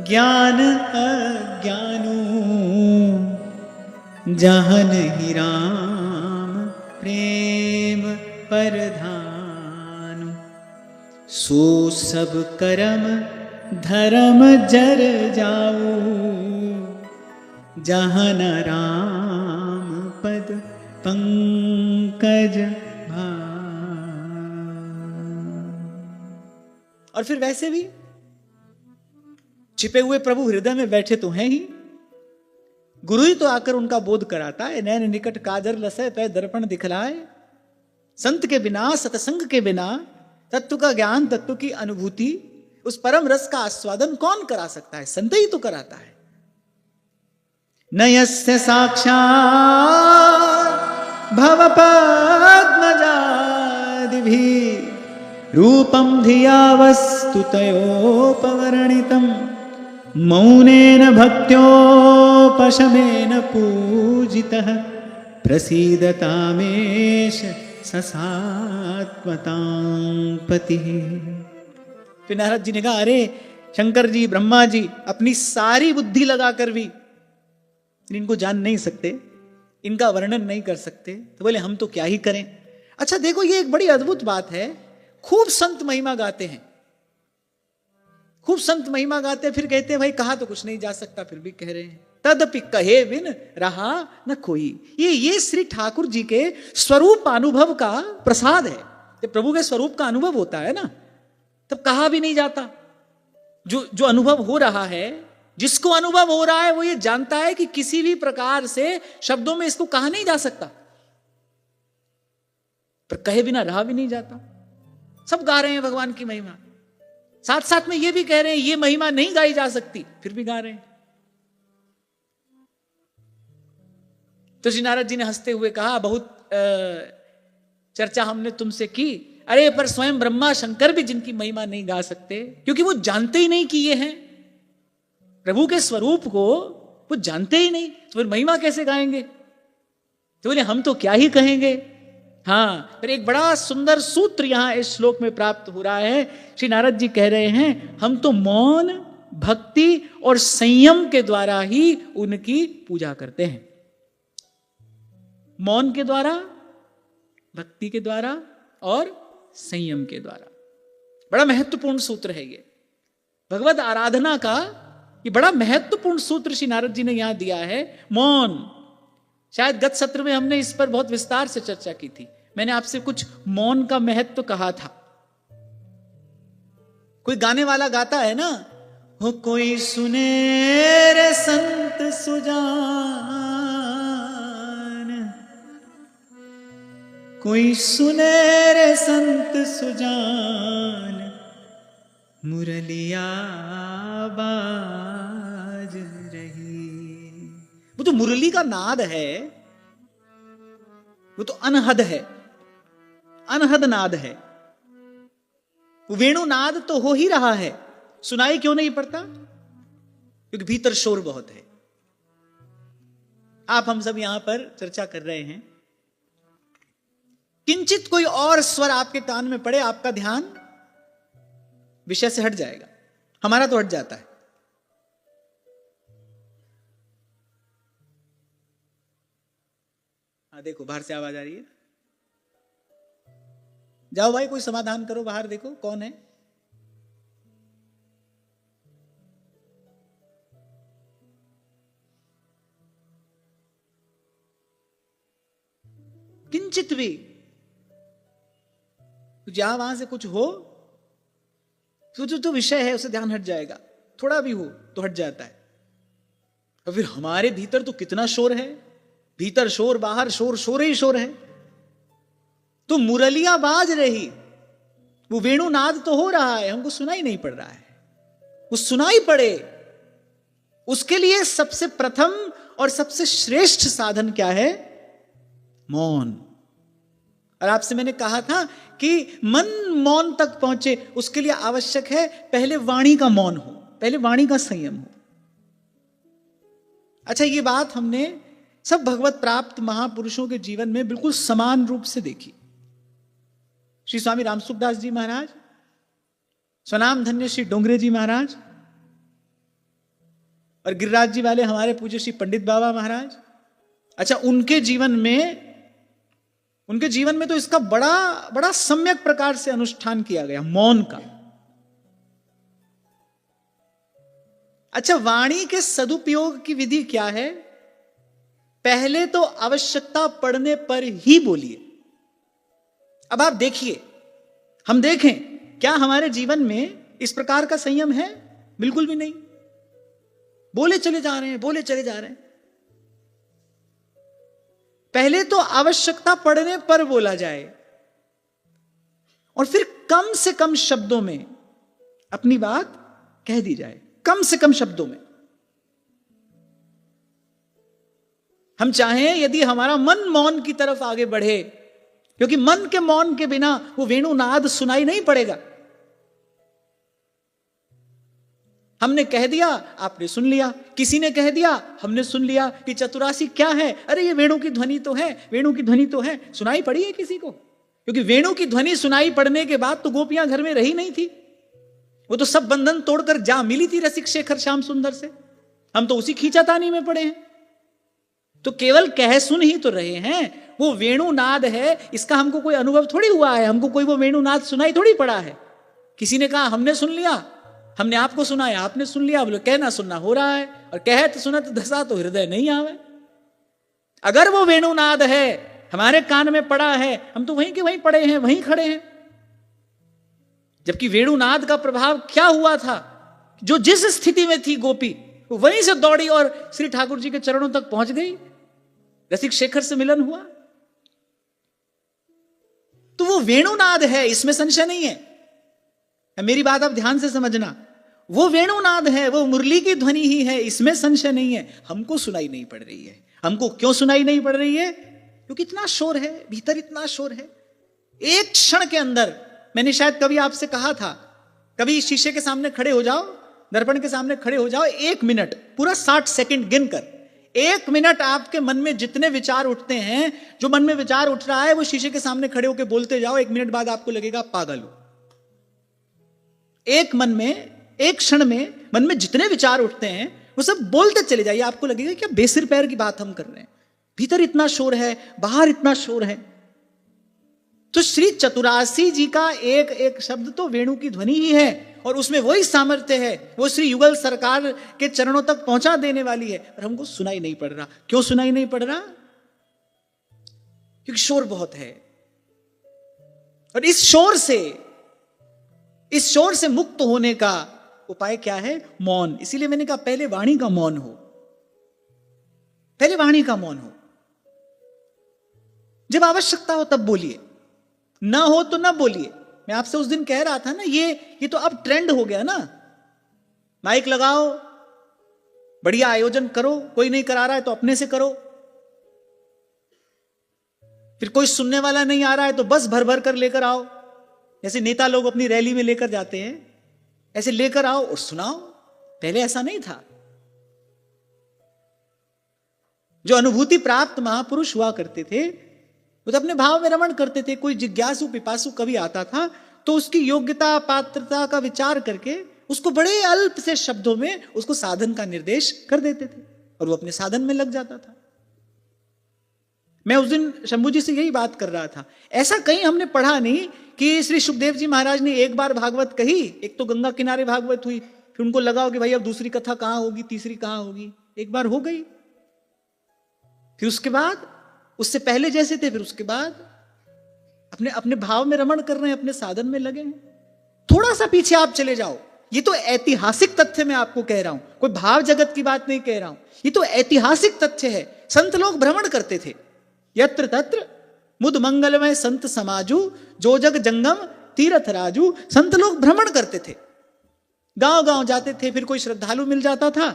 ज्ञान अज्ञानू जहन ही राम प्रेम परधानु सो सब करम धर्म जर जाऊ जहाँ न राम पद पंकज भाव। और फिर वैसे भी छिपे हुए प्रभु हृदय में बैठे तो हैं ही, गुरु ही तो आकर उनका बोध कराता है। नैन निकट काजर लसै पै दर्पण दिखलाए, संत के बिना, सत्संग के बिना तत्व का ज्ञान, तत्व की अनुभूति, उस परम रस का आस्वादन कौन करा सकता है? संत ही तो कराता है। नयस्य साक्षात् भव पद्मजादिभिः रूपं धिया वस्तुतयोपवर्णितं मौनेन भक्त्योपशमेन पूजितः प्रसीदतामेष ससात्वतां पतिः। फिर नारद जी ने कहा, अरे शंकर जी, ब्रह्मा जी अपनी सारी बुद्धि लगाकर भी इनको जान नहीं सकते, इनका वर्णन नहीं कर सकते। तो बोले हम तो क्या ही करें। अच्छा देखो, ये एक बड़ी अद्भुत बात है। खूब संत महिमा गाते हैं, खूब संत महिमा गाते हैं, फिर कहते हैं भाई कहा तो कुछ नहीं जा सकता, फिर भी कह रहे हैं। तदपि कहे बिन रहा न कोई। ये श्री ठाकुर जी के स्वरूप अनुभव का प्रसाद है। जब प्रभु के स्वरूप का अनुभव होता है ना, तब कहा भी नहीं जाता। जो अनुभव हो रहा है, जिसको अनुभव हो रहा है, वो ये जानता है कि किसी भी प्रकार से शब्दों में इसको कहा नहीं जा सकता, पर कहे बिना रहा भी नहीं जाता। सब गा रहे हैं भगवान की महिमा, साथ साथ में ये भी कह रहे हैं ये महिमा नहीं गाई जा सकती, फिर भी गा रहे हैं। तो श्री नारद जी ने हंसते हुए कहा, बहुत चर्चा हमने तुमसे की, अरे पर स्वयं ब्रह्मा शंकर भी जिनकी महिमा नहीं गा सकते, क्योंकि वो जानते ही नहीं कि ये हैं प्रभु के स्वरूप को, वो जानते ही नहीं, तो फिर महिमा कैसे गाएंगे। तो बोले हम तो क्या ही कहेंगे। हाँ, फिर एक बड़ा सुंदर सूत्र यहां इस श्लोक में प्राप्त हो रहा है। श्री नारद जी कह रहे हैं हम तो मौन, भक्ति और संयम के द्वारा ही उनकी पूजा करते हैं। मौन के द्वारा, भक्ति के द्वारा और संयम के द्वारा। बड़ा महत्वपूर्ण सूत्र है ये भगवत आराधना का। ये बड़ा महत्वपूर्ण सूत्र श्री नारद जी ने यहां दिया है। मौन, शायद गत सत्र में हमने इस पर बहुत विस्तार से चर्चा की थी। मैंने आपसे कुछ मौन का महत्व कहा था। कोई गाने वाला गाता है ना, हो कोई सुने रे संत सुजान, कोई सुने रे संत सुजान, मुरलिया बाज रही। वो तो मुरली का नाद है, वो तो अनहद है, अनहद नाद है। वो वेणु नाद तो हो ही रहा है, सुनाई क्यों नहीं पड़ता? क्योंकि भीतर शोर बहुत है। आप हम सब यहां पर चर्चा कर रहे हैं, किंचित कोई और स्वर आपके कान में पड़े, आपका ध्यान विषय से हट जाएगा। हमारा तो हट जाता है। हाँ देखो, बाहर से आवाज आ रही है। जाओ भाई, कोई समाधान करो, बाहर देखो कौन है। किंचित भी जहां वहां से कुछ हो तो विषय है, उसे ध्यान हट जाएगा। थोड़ा भी हो तो हट जाता है। और फिर हमारे भीतर तो कितना शोर है, भीतर शोर, बाहर शोर, शोर ही शोर है। तो मुरलियां बाज रही, वो वेणुनाद तो हो रहा है, हमको सुनाई नहीं पड़ रहा है। वो सुनाई पड़े, उसके लिए सबसे प्रथम और सबसे श्रेष्ठ साधन क्या है? मौन। और आपसे मैंने कहा था कि मन मौन तक पहुंचे, उसके लिए आवश्यक है पहले वाणी का मौन हो, पहले वाणी का संयम हो। अच्छा, ये बात हमने सब भगवत प्राप्त महापुरुषों के जीवन में बिल्कुल समान रूप से देखी। श्री स्वामी रामसुखदास जी महाराज, स्वनाम धन्य श्री डोंगरे जी महाराज, और गिरिराज जी वाले हमारे पूज्य श्री पंडित बाबा महाराज। अच्छा, उनके जीवन में तो इसका बड़ा बड़ा सम्यक प्रकार से अनुष्ठान किया गया, मौन का। अच्छा, वाणी के सदुपयोग की विधि क्या है? पहले तो आवश्यकता पड़ने पर ही बोलिए। अब आप देखिए, हम देखें क्या हमारे जीवन में इस प्रकार का संयम है? बिल्कुल भी नहीं। बोले चले जा रहे हैं, बोले चले जा रहे हैं। पहले तो आवश्यकता पड़ने पर बोला जाए, और फिर कम से कम शब्दों में अपनी बात कह दी जाए, कम से कम शब्दों में। हम चाहें यदि हमारा मन मौन की तरफ आगे बढ़े, क्योंकि मन के मौन के बिना वो वेणुनाद सुनाई नहीं पड़ेगा। हमने कह दिया, आपने सुन लिया, किसी ने कह दिया, हमने सुन लिया कि चतुरासी क्या है, अरे ये वेणु की ध्वनि तो है, वेणु की ध्वनि तो है। सुनाई पड़ी है किसी को? क्योंकि वेणु की ध्वनि सुनाई पड़ने के बाद तो गोपियां घर में रही नहीं थी, वो तो सब बंधन तोड़कर जा मिली थी रसिक शेखर श्याम सुंदर से। हम तो उसी खींचातानी में पड़े हैं। तो केवल कह सुन ही तो रहे हैं। वो वेणुनाद है, इसका हमको कोई अनुभव थोड़ी हुआ है, हमको कोई वो वेणुनाद सुनाई थोड़ी पड़ा है। किसी ने कहा हमने सुन लिया, हमने आपको सुनाया, आपने सुन लिया, बोले कहना सुनना हो रहा है, और कह तो सुना तो धसा तो हृदय नहीं आवे। अगर वो वेणुनाद है, हमारे कान में पड़ा है, हम तो वहीं के वहीं पड़े हैं, वहीं खड़े हैं। जबकि वेणुनाद का प्रभाव क्या हुआ था, जो जिस स्थिति में थी गोपी वहीं से दौड़ी और श्री ठाकुर जी के चरणों तक पहुंच गई, रसिक शेखर से मिलन हुआ। तो वो वेणुनाद है, इसमें संशय नहीं है। मेरी बात आप ध्यान से समझना, वो वेणुनाद है, वो मुरली की ध्वनि ही है, इसमें संशय नहीं है। हमको सुनाई नहीं पड़ रही है। हमको क्यों सुनाई नहीं पड़ रही है? क्योंकि इतना शोर है, भीतर इतना शोर है। एक क्षण के अंदर, मैंने शायद कभी आपसे कहा था, कभी शीशे के सामने खड़े हो जाओ, दर्पण के सामने खड़े हो जाओ, 1 मिनट, पूरा 60 सेकंड गिनकर, 1 मिनट आपके मन में जितने विचार उठते हैं, जो मन में विचार उठ रहा है वो शीशे के सामने खड़े होकर बोलते जाओ। 1 मिनट बाद आपको लगेगा पागल हो। एक क्षण में मन में जितने विचार उठते हैं वो सब बोलते चले जाइए, आपको लगेगा क्या बेसिर पैर की बात हम कर रहे हैं। भीतर इतना शोर है, बाहर इतना शोर है। तो श्री चतुरासी जी का एक एक शब्द तो वेणु की ध्वनि ही है, और उसमें वही सामर्थ्य है, वो श्री युगल सरकार के चरणों तक पहुंचा देने वाली है, और हमको सुनाई नहीं पड़ रहा। क्यों सुनाई नहीं पड़ रहा? क्योंकि शोर बहुत है। और इस शोर से मुक्त होने का उपाय क्या है? मौन। इसीलिए मैंने कहा पहले वाणी का मौन हो, पहले वाणी का मौन हो। जब आवश्यकता हो तब बोलिए, ना हो तो ना बोलिए। मैं आपसे उस दिन कह रहा था ना, ये तो अब ट्रेंड हो गया ना। माइक लगाओ, बढ़िया आयोजन करो, कोई नहीं करा रहा है तो अपने से करो। फिर कोई सुनने वाला नहीं आ रहा है तो बस भर भर कर लेकर आओ, जैसे नेता लोग अपनी रैली में लेकर जाते हैं, ऐसे लेकर आओ और सुनाओ। पहले ऐसा नहीं था। जो अनुभूति प्राप्त महापुरुष हुआ करते थे वो तो अपने भाव में रमण करते थे। कोई जिज्ञासु पिपासु कभी आता था तो उसकी योग्यता पात्रता का विचार करके उसको बड़े अल्प से शब्दों में उसको साधन का निर्देश कर देते थे, और वो अपने साधन में लग जाता था। मैं उस दिन शंभू जी से यही बात कर रहा था। ऐसा कहीं हमने पढ़ा नहीं कि श्री सुखदेव जी महाराज ने एक बार भागवत कही, एक तो गंगा किनारे भागवत हुई, फिर उनको लगा हो कि भाई अब दूसरी कथा कहां होगी, तीसरी कहां होगी। एक बार हो गई, फिर उसके बाद उससे पहले जैसे थे, फिर उसके बाद अपने अपने भाव में रमण कर रहे हैं, अपने साधन में लगे हैं। थोड़ा सा पीछे आप चले जाओ, ये तो ऐतिहासिक तथ्य मैं आपको कह रहा हूं, कोई भाव जगत की बात नहीं कह रहा हूं, ये तो ऐतिहासिक तथ्य है। संत लोग भ्रमण करते थे, यत्र तत्र मुद मंगलमय संत समाजू, जो जग जंगम तीर्थ राजू। संत लोग भ्रमण करते थे, गांव गांव जाते थे, फिर कोई श्रद्धालु मिल जाता था,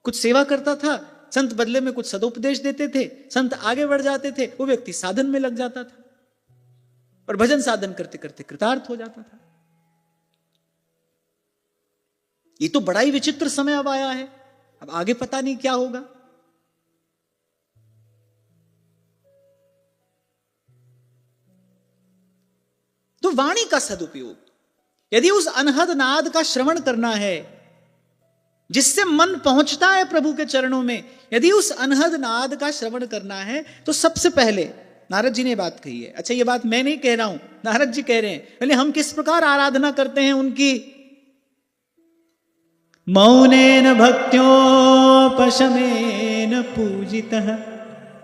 कुछ सेवा करता था, संत बदले में कुछ सदुपदेश देते थे, संत आगे बढ़ जाते थे, वो व्यक्ति साधन में लग जाता था और भजन साधन करते करते कृतार्थ हो जाता था। ये तो बड़ा ही विचित्र समय अब आया है, अब आगे पता नहीं क्या होगा। तो वाणी का सदुपयोग, यदि उस अनहद नाद का श्रवण करना है जिससे मन पहुंचता है प्रभु के चरणों में, यदि उस अनहद नाद का श्रवण करना है तो सबसे पहले नारद जी ने बात कही है। अच्छा, ये बात मैं नहीं कह रहा हूं, नारद जी कह रहे हैं। पहले हम किस प्रकार आराधना करते हैं उनकी? मौनेन भक्त्योपशमेन पूजितः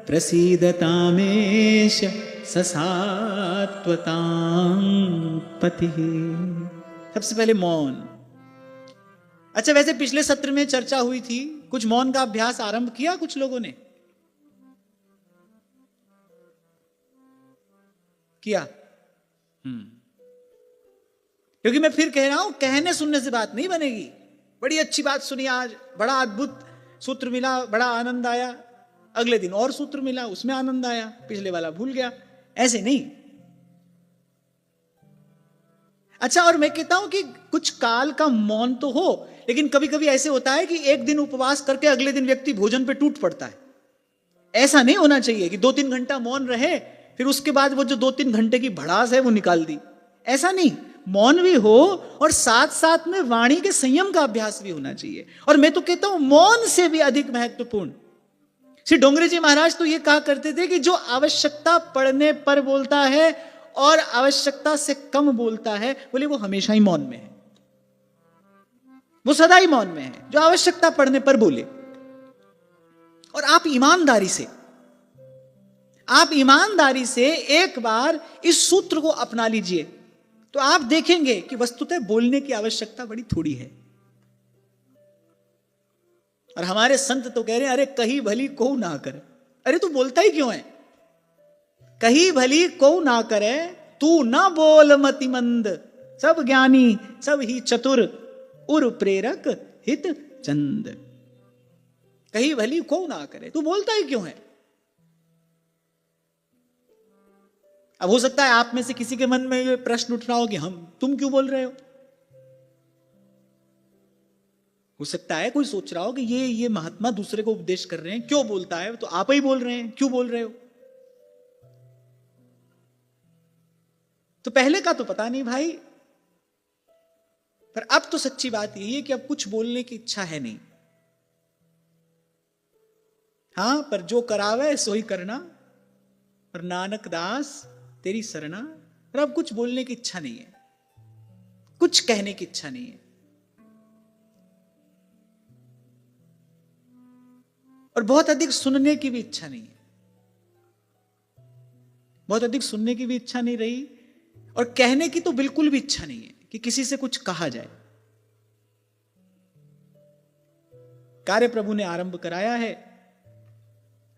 प्रसीदतामेश ससात्वतां पतिः। सबसे पहले मौन। अच्छा, वैसे पिछले सत्र में चर्चा हुई थी, कुछ मौन का अभ्यास आरंभ किया कुछ लोगों ने? किया? क्योंकि मैं फिर कह रहा हूं, कहने सुनने से बात नहीं बनेगी। बड़ी अच्छी बात सुनी आज, बड़ा अद्भुत सूत्र मिला, बड़ा आनंद आया, अगले दिन और सूत्र मिला, उसमें आनंद आया, पिछले वाला भूल गया, ऐसे नहीं। अच्छा, और मैं कहता हूं कि कुछ काल का मौन तो हो, लेकिन कभी कभी ऐसे होता है कि एक दिन उपवास करके अगले दिन व्यक्ति भोजन पे टूट पड़ता है। ऐसा नहीं होना चाहिए कि 2-3 घंटा मौन रहे, फिर उसके बाद वो जो 2-3 घंटे की भड़ास है वो निकाल दी। ऐसा नहीं, मौन भी हो और साथ साथ में वाणी के संयम का अभ्यास भी होना चाहिए। और मैं तो कहता हूं मौन से भी अधिक महत्वपूर्ण श्री डोंगरे जी महाराज तो ये कहा करते थे कि जो आवश्यकता पड़ने पर बोलता है और आवश्यकता से कम बोलता है, बोले वो हमेशा ही मौन में है, वो सदा ही मौन में है, जो आवश्यकता पड़ने पर बोले। और आप ईमानदारी से एक बार इस सूत्र को अपना लीजिए तो आप देखेंगे कि वस्तुतः बोलने की आवश्यकता बड़ी थोड़ी है। और हमारे संत तो कह रहे हैं, अरे कही भली को ना करे। अरे तू बोलता ही क्यों है? कही भली को ना करे, तू ना बोल मतिमंद, सब ज्ञानी सब ही चतुर, उर प्रेरक हित चंद। कही भली को ना करे, तू बोलता ही क्यों है? अब हो सकता है आप में से किसी के मन में ये प्रश्न उठ रहा हो कि तुम क्यों बोल रहे हो सकता है कोई सोच रहा हो कि ये महात्मा दूसरे को उपदेश कर रहे हैं, क्यों बोलता है, तो आप ही बोल रहे हैं, क्यों बोल रहे हो? तो पहले का तो पता नहीं भाई, पर अब तो सच्ची बात यही है कि अब कुछ बोलने की इच्छा है नहीं। हां, पर जो करावे सो ही करना, और नानक दास तेरी सरना। पर अब कुछ बोलने की इच्छा नहीं है, कुछ कहने की इच्छा नहीं है, और बहुत अधिक सुनने की भी इच्छा नहीं है, बहुत अधिक सुनने की भी इच्छा नहीं रही, और कहने की तो बिल्कुल भी इच्छा नहीं है कि किसी से कुछ कहा जाए। कार्य प्रभु ने आरंभ कराया है,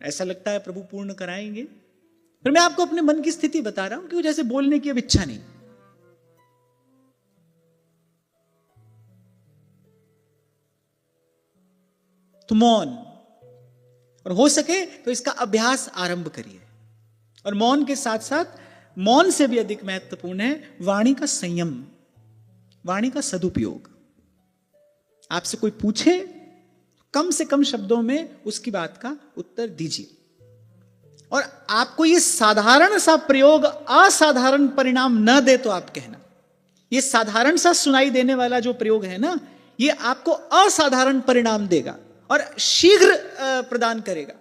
ऐसा लगता है प्रभु पूर्ण कराएंगे। फिर मैं आपको अपने मन की स्थिति बता रहा हूं कि जैसे बोलने की अब इच्छा नहीं। तो मौन, और हो सके तो इसका अभ्यास आरंभ करिए। और मौन के साथ साथ, मौन से भी अधिक महत्वपूर्ण है वाणी का संयम, वाणी का सदुपयोग। आपसे कोई पूछे, कम से कम शब्दों में उसकी बात का उत्तर दीजिए। और आपको ये साधारण सा प्रयोग असाधारण परिणाम न दे तो आप कहना। ये साधारण सा सुनाई देने वाला जो प्रयोग है ना, ये आपको असाधारण परिणाम देगा और शीघ्र प्रदान करेगा।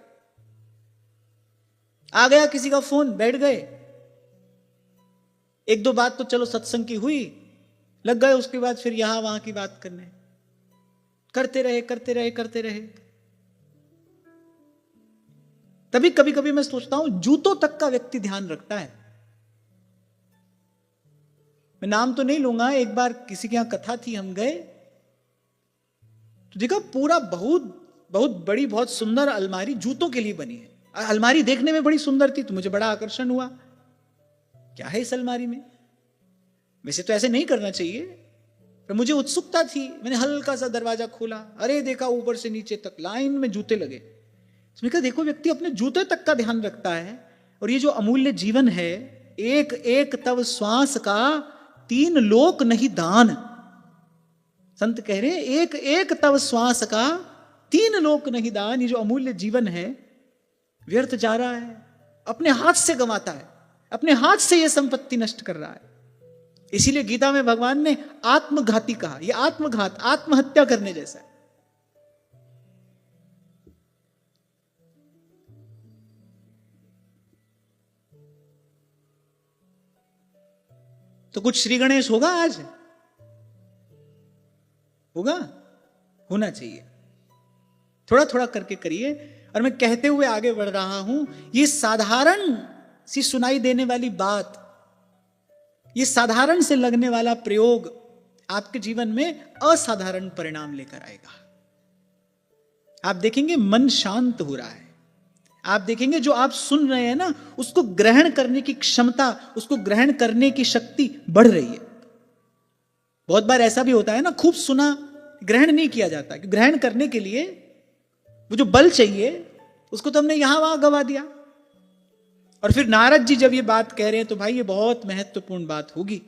आ गया किसी का फोन, बैठ गए, एक दो बात तो चलो सत्संग की हुई, लग गए उसके बाद फिर यहां वहां की बात करने, करते रहे। तभी कभी कभी मैं सोचता हूं जूतों तक का व्यक्ति ध्यान रखता है। मैं नाम तो नहीं लूंगा, एक बार किसी के यहां कथा थी, हम गए तो देखा पूरा बहुत बड़ी बहुत सुंदर अलमारी जूतों के लिए बनी है। अलमारी देखने में बड़ी सुंदर थी तो मुझे बड़ा आकर्षण हुआ, क्या है इस अलमारी में? वैसे तो ऐसे नहीं करना चाहिए, पर मुझे उत्सुकता थी। मैंने हल्का सा दरवाजा खोला, अरे देखा ऊपर से नीचे तक लाइन में जूते लगे। उसमें कहा देखो व्यक्ति अपने जूते तक का ध्यान रखता है, और ये जो अमूल्य जीवन है, एक एक तव श्वास का 3 लोक नहीं दान। संत कह रहे एक एक तव श्वास का 3 लोक नहीं दान। ये जो अमूल्य जीवन है व्यर्थ जा रहा है, अपने हाथ से गंवाता है, अपने हाथ से यह संपत्ति नष्ट कर रहा है। इसीलिए गीता में भगवान ने आत्मघाती कहा। यह आत्मघात, आत्महत्या करने जैसा है। तो कुछ श्री गणेश होगा आज, होगा, होना चाहिए। थोड़ा थोड़ा करके करिए। और मैं कहते हुए आगे बढ़ रहा हूं, ये साधारण सी सुनाई देने वाली बात, ये साधारण से लगने वाला प्रयोग आपके जीवन में असाधारण परिणाम लेकर आएगा। आप देखेंगे मन शांत हो रहा है, आप देखेंगे जो आप सुन रहे हैं ना, उसको ग्रहण करने की क्षमता, उसको ग्रहण करने की शक्ति बढ़ रही है। बहुत बार ऐसा भी होता है ना, खूब सुना ग्रहण नहीं किया जाता, कि ग्रहण करने के लिए वो जो बल चाहिए उसको तो हमने यहां वहां गवा दिया। और फिर नारद जी जब ये बात कह रहे हैं तो भाई ये बहुत महत्वपूर्ण बात होगी।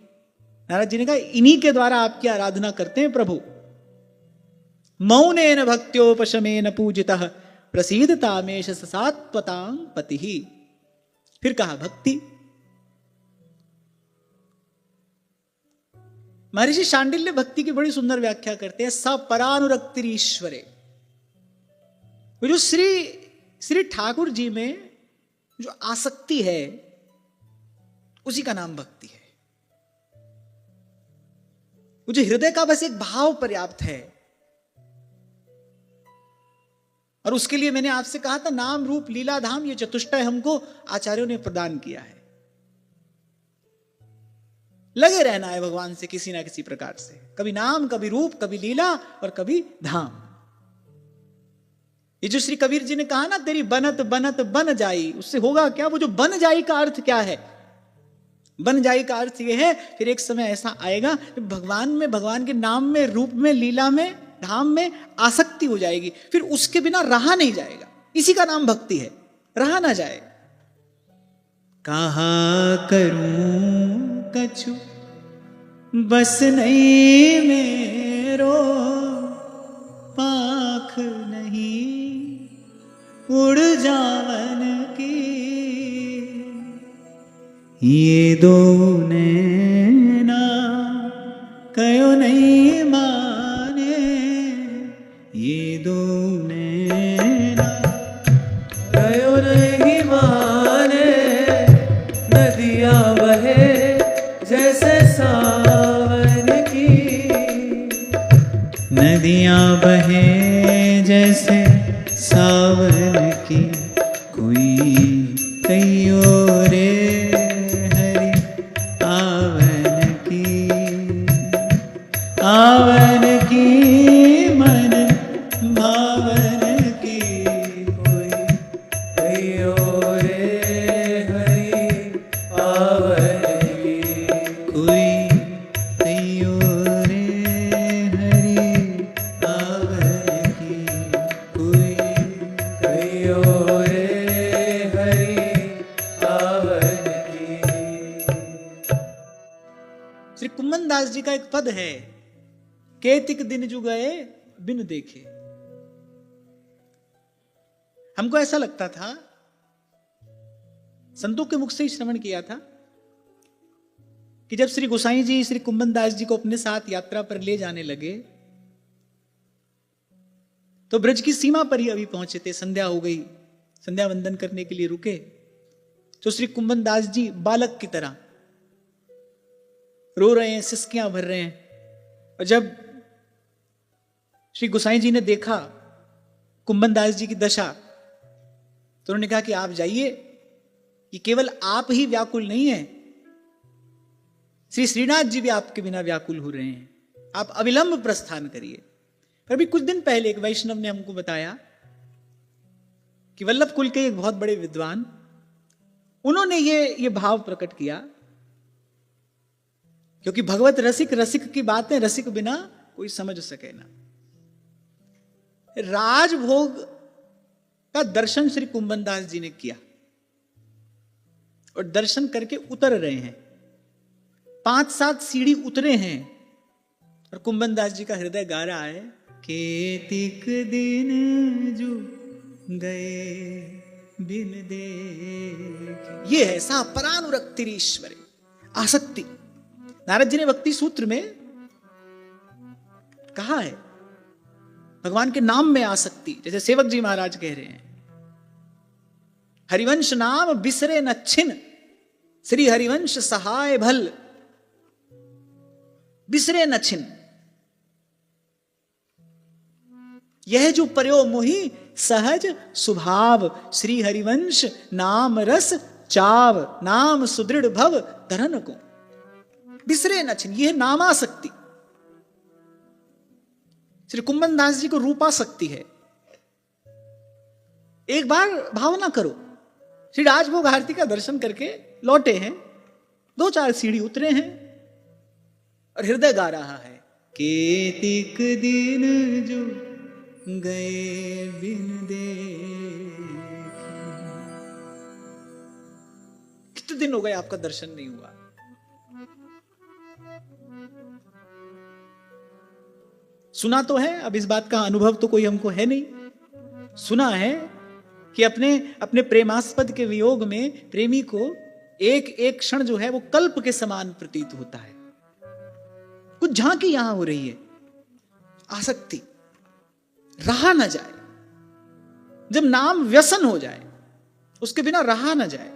नारद जी ने कहा इन्हीं के द्वारा आपकी आराधना करते हैं प्रभु। मौनेन भक्त्योपशमेन पूजितः प्रसीदतामेश सात्वतां पतिः। फिर कहा भक्ति। महर्षि शांडिल्य भक्ति की बड़ी सुंदर व्याख्या करते हैं। सपरानुरक्तिरीश्वरे, वो जो श्री श्री ठाकुर जी में जो आसक्ति है उसी का नाम भक्ति है। मुझे हृदय का बस एक भाव पर्याप्त है। और उसके लिए मैंने आपसे कहा था नाम रूप लीला धाम ये चतुष्टय हमको आचार्यों ने प्रदान किया है। लगे रहना है भगवान से किसी ना किसी प्रकार से, कभी नाम, कभी रूप, कभी लीला और कभी धाम। ये जो श्री कबीर जी ने कहा ना तेरी बनत बनत बन जाई, उससे होगा क्या? वो जो बन जाई का अर्थ क्या है? बन जाई का अर्थ ये है फिर एक समय ऐसा आएगा भगवान में, भगवान के नाम में, रूप में, लीला में, धाम में आसक्ति हो जाएगी, फिर उसके बिना रहा नहीं जाएगा। इसी का नाम भक्ति है, रहा ना जाए। कहा करूं कछु बस नहीं मेरो, पाख नहीं उड़ जावन की, ये दो नैना कयो नहीं माने, ये दो नैना कयो नहीं माने, नदियां बहे जैसे सावन की, नदियां बहे जैसे सावन की, कोई कहियो रे हरि आवन की मन भावन की, कोई कहियो रे हरि आवन की, कोई कहियो रे हरि आवन की, कोई कहियो रे हरि आवन की। श्री कुम्मन दास जी का एक पद है, केतिक दिन जु गए बिन देखे। हमको ऐसा लगता था, संतों के मुख से ही श्रवण किया था, कि जब श्री गोसाई जी श्री कुम्मन दास जी को अपने साथ यात्रा पर ले जाने लगे तो ब्रज की सीमा पर ही अभी पहुंचे थे, संध्या हो गई, संध्या वंदन करने के लिए रुके तो श्री कुम्मन दास जी बालक की तरह रो रहे हैं, सिसकियां भर रहे हैं। और जब श्री गोसाई जी ने देखा कुम्मन दास जी की दशा तो उन्होंने कहा कि आप जाइए, कि केवल आप ही व्याकुल नहीं है, श्री श्रीनाथ जी भी आपके बिना व्याकुल हो रहे हैं, आप अविलंब प्रस्थान करिए। पर अभी कुछ दिन पहले एक वैष्णव ने हमको बताया कि वल्लभ कुल के एक बहुत बड़े विद्वान, उन्होंने ये भाव प्रकट किया, क्योंकि भगवत रसिक रसिक की बातें रसिक बिना कोई समझ सके ना। राजभोग का दर्शन श्री कुम्मन दास जी ने किया और दर्शन करके उतर रहे हैं, 5-7 सीढ़ी उतरे हैं और कुम्मन दास जी का हृदय गा रहा है, केतिक दिन जो गए बिन देखे। ये है सा परानुरक्तिरीश्वरे, आसक्ति। नारद जी ने भक्ति सूत्र में कहा है भगवान के नाम में आसक्ति, जैसे सेवक जी महाराज कह रहे हैं, हरिवंश नाम बिसरे न छिन, श्री हरिवंश सहाय भल, बिसरे न छिन। यह जो पर्यो मोहि सहज स्वभाव, श्री हरिवंश नाम रस चाव, नाम सुदृढ़ भव धरन को, बिसरे न छिन। यह नामासक्ति। श्री कुम्मन दास जी को रूपासक्ति है। एक बार भावना करो, श्री राजभोग आरती का दर्शन करके लौटे हैं, 2-4 सीढ़ी उतरे हैं और हृदय गा रहा है, केतिक दिन जो गए बिन देखे। कितने दिन हो गए आपका दर्शन नहीं हुआ? सुना तो है, अब इस बात का अनुभव तो कोई हमको है नहीं। सुना है कि अपने प्रेमास्पद के वियोग में प्रेमी को एक एक क्षण जो है वो कल्प के समान प्रतीत होता है। कुछ झांकी यहां हो रही है, आसक्ति, रहा ना जाए। जब नाम व्यसन हो जाए, उसके बिना रहा ना जाए,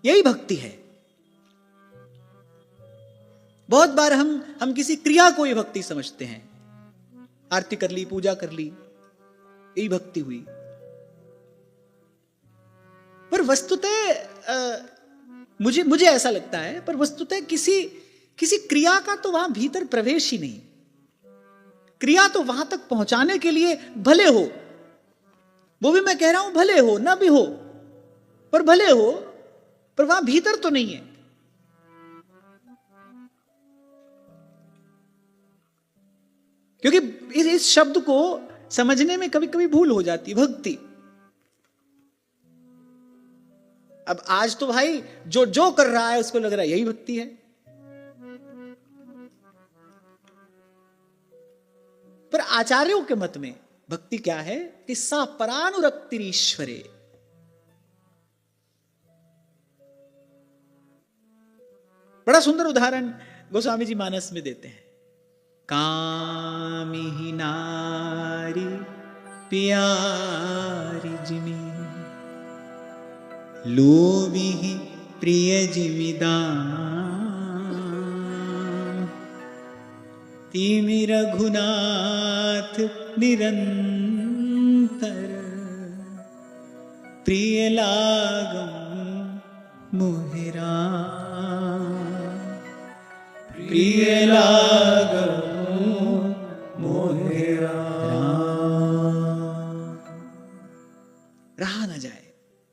यही भक्ति है। बहुत बार हम किसी क्रिया को ही भक्ति समझते हैं। आरती कर ली, पूजा कर ली, यही भक्ति हुई। पर वस्तुतः मुझे ऐसा लगता है, पर वस्तुतः किसी क्रिया का तो वहां भीतर प्रवेश ही नहीं। क्रिया तो वहां तक पहुंचाने के लिए भले हो, वो भी मैं कह रहा हूं भले हो ना भी हो, पर भले हो, पर वहां भीतर तो नहीं है। क्योंकि इस शब्द को समझने में कभी कभी भूल हो जाती है, भक्ति। अब आज तो भाई जो कर रहा है उसको लग रहा है यही भक्ति है, पर आचार्यों के मत में भक्ति क्या है कि सा परानुरक्तिरीश्वरे। बड़ा सुंदर उदाहरण गोस्वामी जी मानस में देते हैं। कामिहि नारी प्यारी जिमी, लोभिहि प्रिय जिमिदान, तिमि रघुनाथ निरंतर, प्रिय लागम मोहिरा, प्रिय लागम मोहिरा। रहा ना जाए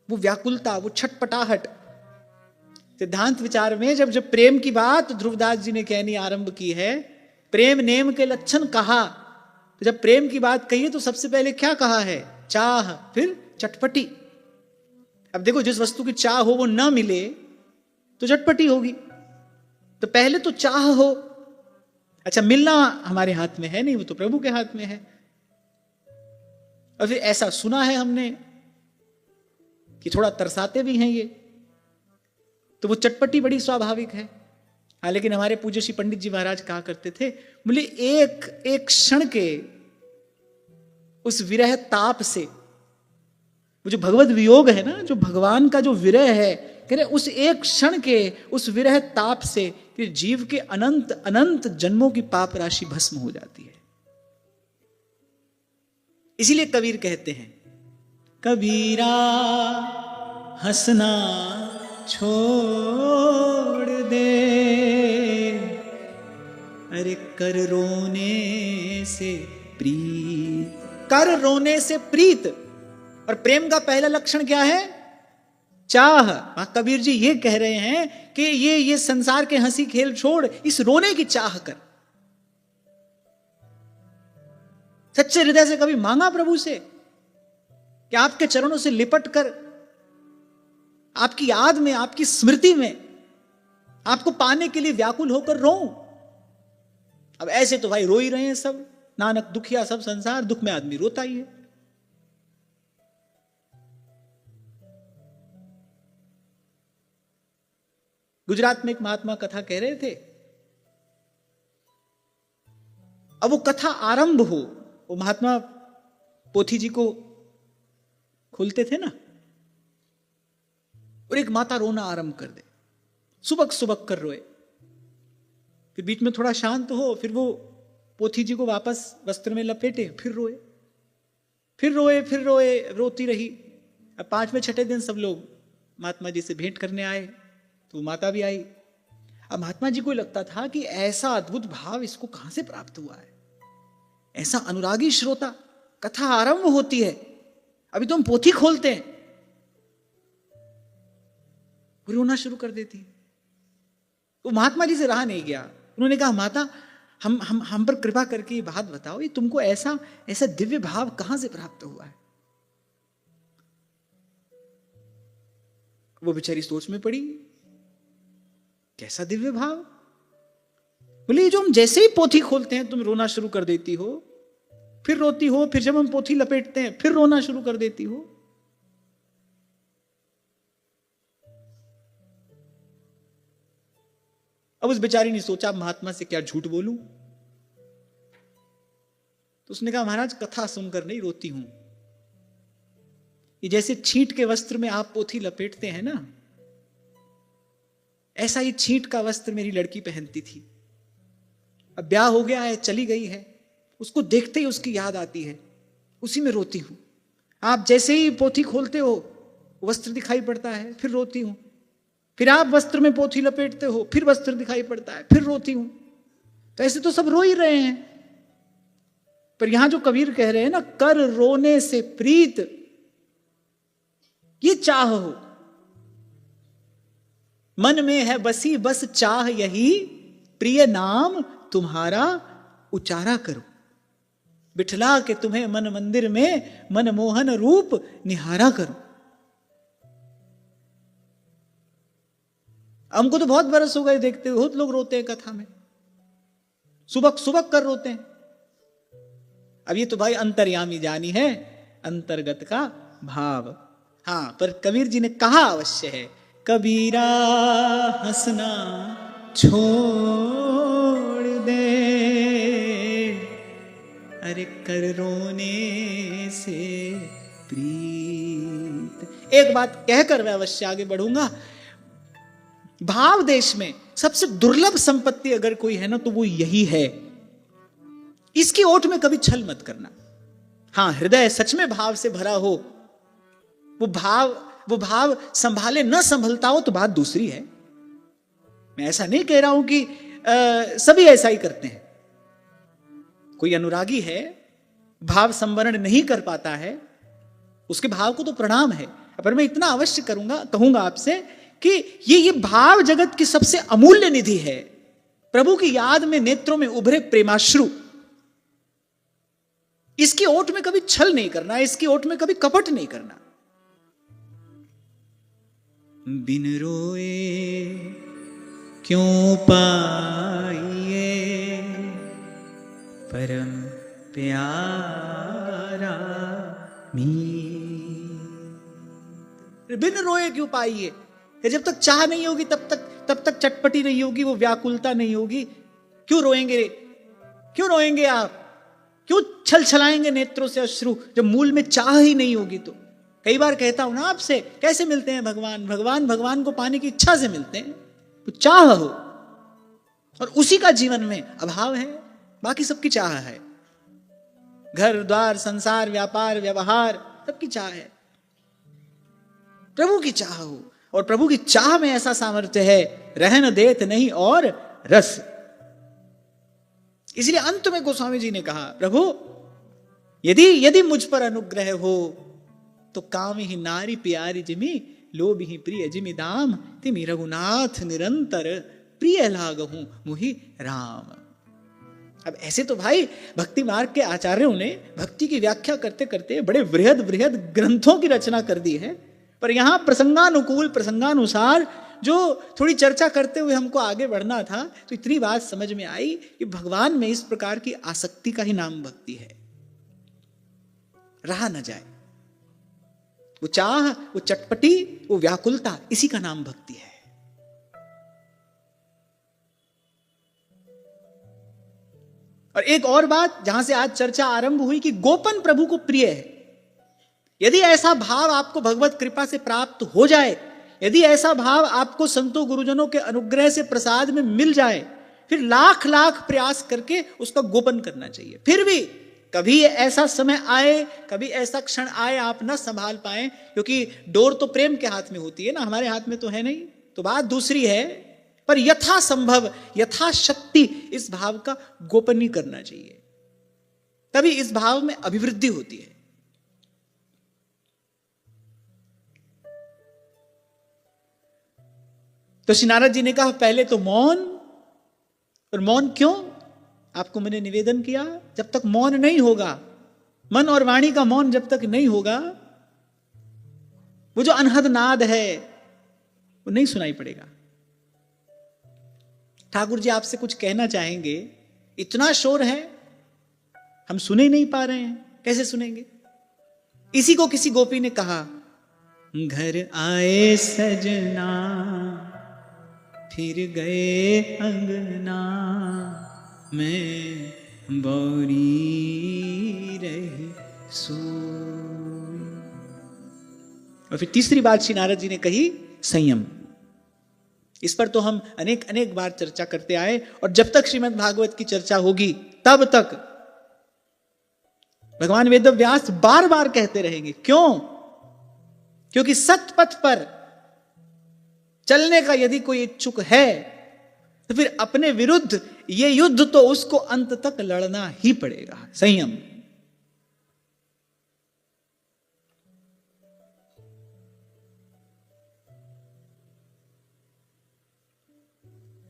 वो व्याकुलता, वो छटपटाहट। सिद्धांत विचार में जब प्रेम की बात ध्रुवदास जी ने कहनी आरंभ की है, प्रेम नेम के लक्षण कहा, तो जब प्रेम की बात कही तो सबसे पहले क्या कहा है? चाह, फिर चटपटी। अब देखो, जिस वस्तु की चाह हो वो ना मिले तो चटपटी होगी, तो पहले तो चाह हो। अच्छा, मिलना हमारे हाथ में है नहीं, वो तो प्रभु के हाथ में है। और फिर ऐसा सुना है हमने कि थोड़ा तरसाते भी हैं ये, तो वो चटपटी बड़ी स्वाभाविक है। हाँ, लेकिन हमारे पूज्य श्री पंडित जी महाराज कहा करते थे, बोले एक क्षण के उस विरह ताप से, वो जो भगवत वियोग है ना, जो भगवान का जो विरह है, कह रहे उस एक क्षण के उस विरह ताप से कि जीव के अनंत अनंत जन्मों की पाप राशि भस्म हो जाती है। इसीलिए कबीर कहते हैं, कबीरा हंसना छोड़ दे, अरे कर रोने से प्रीत, कर रोने से प्रीत। और प्रेम का पहला लक्षण क्या है? चाह। कबीर जी ये कह रहे हैं कि ये संसार के हंसी खेल छोड़, इस रोने की चाह कर। सच्चे हृदय से कभी मांगा प्रभु से कि आपके चरणों से लिपट कर, आपकी याद में, आपकी स्मृति में, आपको पाने के लिए व्याकुल होकर रो? अब ऐसे तो भाई रो ही रहे हैं सब, नानक दुखिया सब संसार, दुख में आदमी रोता ही है। गुजरात में एक महात्मा कथा कह रहे थे। अब वो कथा आरंभ हो, वो महात्मा पोथी जी को खोलते थे ना, और एक माता रोना आरंभ कर दे, सुबक सुबक कर रोए, फिर बीच में थोड़ा शांत हो, फिर वो पोथी जी को वापस वस्त्र में लपेटे, फिर रोए, फिर रोए, फिर रोए, रोती रही। अब 5वें 6ठे दिन सब लोग महात्मा जी से भेंट करने आए, तो माता भी आई। अब महात्मा जी को लगता था कि ऐसा अद्भुत भाव इसको कहां से प्राप्त हुआ है, ऐसा अनुरागी श्रोता। कथा आरंभ होती है, अभी तो हम पोथी खोलते हैं, रोना शुरू कर देती है। तो महात्मा जी से रहा नहीं गया, उन्होंने कहा, माता हम पर कृपा करके ये बात बताओ, ये तुमको ऐसा ऐसा दिव्य भाव कहां से प्राप्त हुआ है? वो बेचारी सोच में पड़ी, कैसा दिव्य भाव? बोले, जो हम जैसे ही पोथी खोलते हैं तुम रोना शुरू कर देती हो, फिर रोती हो, फिर जब हम पोथी लपेटते हैं फिर रोना शुरू कर देती हो। अब उस बेचारी ने सोचा, महात्मा से क्या झूठ बोलूं, तो उसने कहा महाराज कथा सुनकर नहीं रोती हूं, ये जैसे छींट के वस्त्र में आप पोथी लपेटते हैं ना, ऐसा ही छींट का वस्त्र मेरी लड़की पहनती थी। अब ब्याह हो गया है, चली गई है, उसको देखते ही उसकी याद आती है, उसी में रोती हूं। आप जैसे ही पोथी खोलते हो वस्त्र दिखाई पड़ता है, फिर रोती हूं। फिर आप वस्त्र में पोथी लपेटते हो, फिर वस्त्र दिखाई पड़ता है, फिर रोती हूं। तो ऐसे तो सब रो ही रहे हैं, पर यहां जो कबीर कह रहे हैं ना, कर रोने से प्रीत ये चाह हो, मन में है बसी बस चाह यही, प्रिय नाम तुम्हारा उचारा करो, बिठला के तुम्हें मन मंदिर में मनमोहन रूप निहारा करो। हमको तो बहुत बरस हो गए देखते हुए, बहुत लोग रोते हैं कथा में, सुबक सुबक कर रोते हैं। अब ये तो भाई अंतर्यामी जानी है, अंतर्गत का भाव। हाँ, पर कबीर जी ने कहा अवश्य है, कबीरा हंसना छोड़ दे, अरे कर रोने से प्रीत। एक बात कहकर मैं अवश्य आगे बढ़ूंगा, भाव देश में सबसे दुर्लभ संपत्ति अगर कोई है ना, तो वो यही है। इसकी ओट में कभी छल मत करना। हाँ, हृदय सच में भाव से भरा हो, वो भाव संभाले न संभलता हो तो बात दूसरी है। मैं ऐसा नहीं कह रहा हूं कि सभी ऐसा ही करते हैं। कोई अनुरागी है, भाव संवरण नहीं कर पाता है, उसके भाव को तो प्रणाम है। पर मैं इतना अवश्य कहूंगा आपसे कि ये भाव जगत की सबसे अमूल्य निधि है। प्रभु की याद में नेत्रों में उभरे प्रेमाश्रु, इसकी ओट में कभी छल नहीं करना, इसकी ओट में कभी कपट नहीं करना। बिन रोए क्यों पाइए परम प्यारा मीत, बिन रोए क्यों पाइए। जब तक चाह नहीं होगी तब तक चटपटी नहीं होगी, वो व्याकुलता नहीं होगी। क्यों रोएंगे, क्यों रोएंगे आप, क्यों छल छलाएंगे नेत्रों से अश्रु, जब मूल में चाह ही नहीं होगी। तो कई बार कहता हूं ना आपसे, कैसे मिलते हैं भगवान को पाने की इच्छा से मिलते हैं, तो चाह हो, और उसी का जीवन में अभाव है, बाकी सबकी चाह है। घर द्वार संसार व्यापार व्यवहार सबकी चाह है, प्रभु की चाह हो। और प्रभु की चाह में ऐसा सामर्थ्य है, रहन देत नहीं और रस। इसलिए अंत में गोस्वामी जी ने कहा, प्रभु यदि मुझ पर अनुग्रह हो तो काम ही नारी प्यारी जिमी, लोभ ही प्रिय जिमी दाम, तिमी रघुनाथ निरंतर प्रिय लागहूं मुहि राम। अब ऐसे तो भाई भक्ति मार्ग के आचार्यों ने भक्ति की व्याख्या करते करते बड़े बृहद ग्रंथों की रचना कर दी है। पर यहां प्रसंगानुकूल प्रसंगानुसार जो थोड़ी चर्चा करते हुए हमको आगे बढ़ना था, तो इतनी बात समझ में आई कि भगवान में इस प्रकार की आसक्ति का ही नाम भक्ति है। रहा न जाए वो चाह, वो चटपटी, वो व्याकुलता, इसी का नाम भक्ति है। और एक और बात जहां से आज चर्चा आरंभ हुई कि गोपन प्रभु को प्रिय है। यदि ऐसा भाव आपको भगवत कृपा से प्राप्त हो जाए, यदि ऐसा भाव आपको संतों गुरुजनों के अनुग्रह से प्रसाद में मिल जाए, फिर लाख प्रयास करके उसका गोपन करना चाहिए। फिर भी कभी ऐसा समय आए, कभी ऐसा क्षण आए आप न संभाल पाए, क्योंकि डोर तो प्रेम के हाथ में होती है ना, हमारे हाथ में तो है नहीं, तो बात दूसरी है। पर यथासंभव यथाशक्ति इस भाव का गोपन ही करना चाहिए, तभी इस भाव में अभिवृद्धि होती है। तो श्री नारद जी ने कहा पहले तो मौन, और मौन क्यों, आपको मैंने निवेदन किया, जब तक मौन नहीं होगा, मन और वाणी का मौन जब तक नहीं होगा, वो जो अनहद नाद है वो नहीं सुनाई पड़ेगा। ठाकुर जी आपसे कुछ कहना चाहेंगे, इतना शोर है, हम सुने नहीं पा रहे हैं, कैसे सुनेंगे। इसी को किसी गोपी ने कहा, घर आए सजना फिर गए अंगना, मैं बौरी रहे सोई। और फिर तीसरी बात श्री नारद जी ने कही, संयम। इस पर तो हम अनेक अनेक बार चर्चा करते आए, और जब तक श्रीमद् भागवत की चर्चा होगी तब तक भगवान वेदव्यास बार बार कहते रहेंगे। क्यों? क्योंकि सतपथ पर चलने का यदि कोई इच्छुक है तो फिर अपने विरुद्ध ये युद्ध तो उसको अंत तक लड़ना ही पड़ेगा। संयम।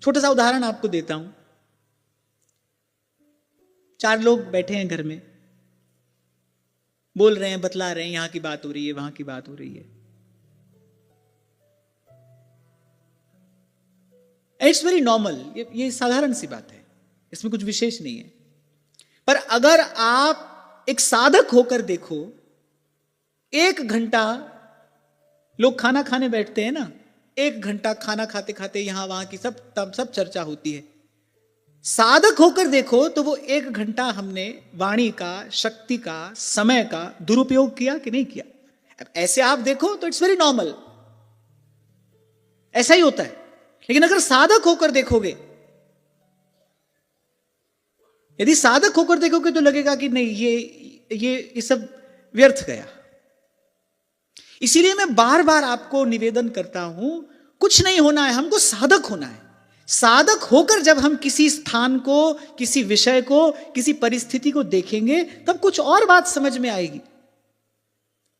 छोटा सा उदाहरण आपको देता हूं। 4 लोग बैठे हैं घर में, बोल रहे हैं, बतला रहे हैं, यहां की बात हो रही है, वहां की बात हो रही है। इट्स वेरी नॉर्मल, ये साधारण सी बात है, इसमें कुछ विशेष नहीं है। पर अगर आप एक साधक होकर देखो, 1 घंटा लोग खाना खाने बैठते हैं ना, 1 घंटा खाना खाते खाते यहां वहां की सब चर्चा होती है। साधक होकर देखो तो वो 1 घंटा हमने वाणी का, शक्ति का, समय का दुरुपयोग किया कि नहीं किया। अब ऐसे आप देखो तो इट्स वेरी नॉर्मल, ऐसा ही होता है। लेकिन अगर साधक होकर देखोगे, यदि साधक होकर देखोगे तो लगेगा कि नहीं, ये सब व्यर्थ गया। इसीलिए मैं बार बार आपको निवेदन करता हूं, कुछ नहीं होना है, हमको साधक होना है। साधक होकर जब हम किसी स्थान को, किसी विषय को, किसी परिस्थिति को देखेंगे तब कुछ और बात समझ में आएगी।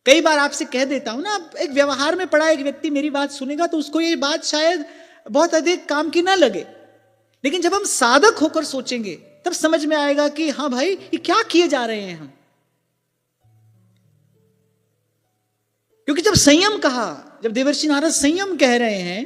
कई बार आपसे कह देता हूं ना, एक व्यवहार में पड़ा एक व्यक्ति मेरी बात सुनेगा तो उसको ये बात शायद बहुत अधिक काम की ना लगे, लेकिन जब हम साधक होकर सोचेंगे तब समझ में आएगा कि हां भाई, ये क्या किए जा रहे हैं हम। क्योंकि जब संयम कहा, जब देवर्षि नारद संयम कह रहे हैं,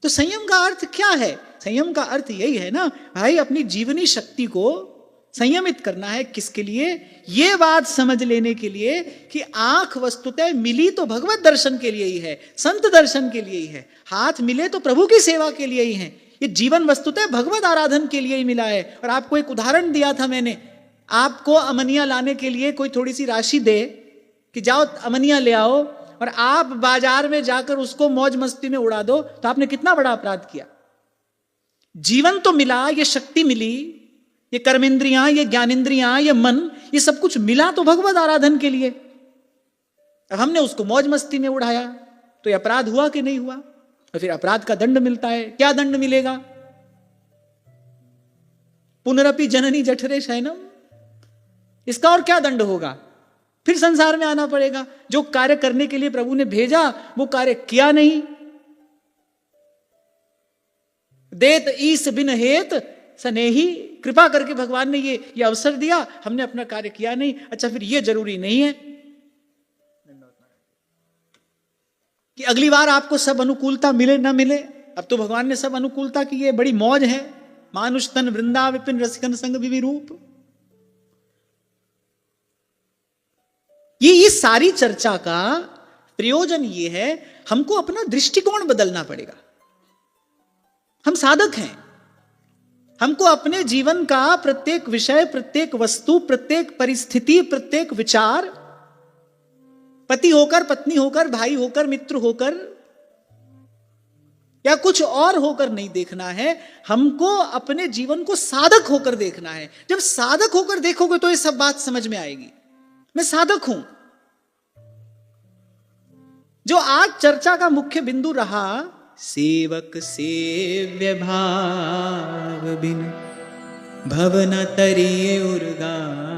तो संयम का अर्थ क्या है? संयम का अर्थ यही है ना भाई, अपनी जीवनी शक्ति को संयमित करना है। किसके लिए? यह बात समझ लेने के लिए कि आंख वस्तुतः मिली तो भगवत दर्शन के लिए ही है, संत दर्शन के लिए ही है, हाथ मिले तो प्रभु की सेवा के लिए ही है, ये जीवन वस्तुतः भगवत आराधन के लिए ही मिला है। और आपको एक उदाहरण दिया था मैंने, आपको अमनिया लाने के लिए कोई थोड़ी सी राशि दे कि जाओ अमनिया ले आओ, और आप बाजार में जाकर उसको मौज मस्ती में उड़ा दो, तो आपने कितना बड़ा अपराध किया। जीवन तो मिला, ये शक्ति मिली, ये कर्मेंद्रियां, ये ज्ञानेंद्रियां, ये मन, ये सब कुछ मिला तो भगवत आराधन के लिए। अब हमने उसको मौज मस्ती में उड़ाया, तो ये अपराध हुआ कि नहीं हुआ? और फिर अपराध का दंड मिलता है। क्या दंड मिलेगा? पुनरपि जननी जठरे शयनम। इसका और क्या दंड होगा? फिर संसार में आना पड़ेगा। जो कार्य करने के लिए प्रभु ने भेजा वो कार्य किया नहीं। देत ईस बिन हेत सनेही, कृपा करके भगवान ने ये अवसर दिया, हमने अपना कार्य किया नहीं। अच्छा, फिर ये जरूरी नहीं है कि अगली बार आपको सब अनुकूलता मिले ना मिले। अब तो भगवान ने सब अनुकूलता की, ये बड़ी मौज है। मानुष तन वृंदा विपिन रसिकन संग विरूप। ये सारी चर्चा का प्रयोजन ये है, हमको अपना दृष्टिकोण बदलना पड़ेगा। हम साधक हैं, हमको अपने जीवन का प्रत्येक विषय, प्रत्येक वस्तु, प्रत्येक परिस्थिति, प्रत्येक विचार, पति होकर, पत्नी होकर, भाई होकर, मित्र होकर या कुछ और होकर नहीं देखना है। हमको अपने जीवन को साधक होकर देखना है। जब साधक होकर देखोगे तो ये सब बात समझ में आएगी। मैं साधक हूं। जो आज चर्चा का मुख्य बिंदु रहा, सेवक सेव्य भाव बिन भवन तरिये उर्गान।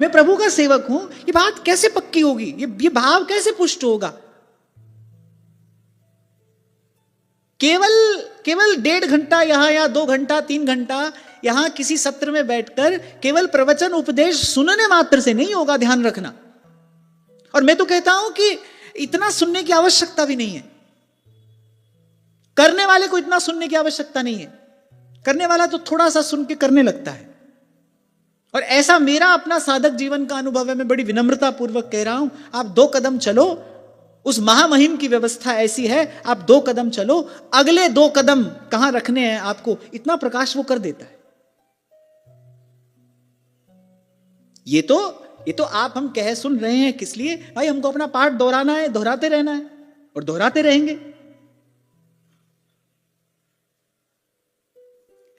मैं प्रभु का सेवक हूं, ये बात कैसे पक्की होगी? ये भाव कैसे पुष्ट होगा? केवल 1.5 घंटा यहां या 2 घंटा 3 घंटा यहां किसी सत्र में बैठकर केवल प्रवचन उपदेश सुनने मात्र से नहीं होगा, ध्यान रखना। और मैं तो कहता हूं कि इतना सुनने की आवश्यकता भी नहीं है। करने वाले को इतना सुनने की आवश्यकता नहीं है। करने वाला तो थोड़ा सा सुन के करने लगता है। और ऐसा मेरा अपना साधक जीवन का अनुभव है। मैं बड़ी विनम्रता पूर्वक कह रहा हूं, आप 2 कदम चलो। उस महामहिम की व्यवस्था ऐसी है, आप 2 कदम चलो, अगले 2 कदम कहां रखने हैं आपको, इतना प्रकाश वो कर देता है। ये तो आप हम कह सुन रहे हैं किस लिए? भाई हमको अपना पाठ दोहराना है, दोहराते रहना है और दोहराते रहेंगे।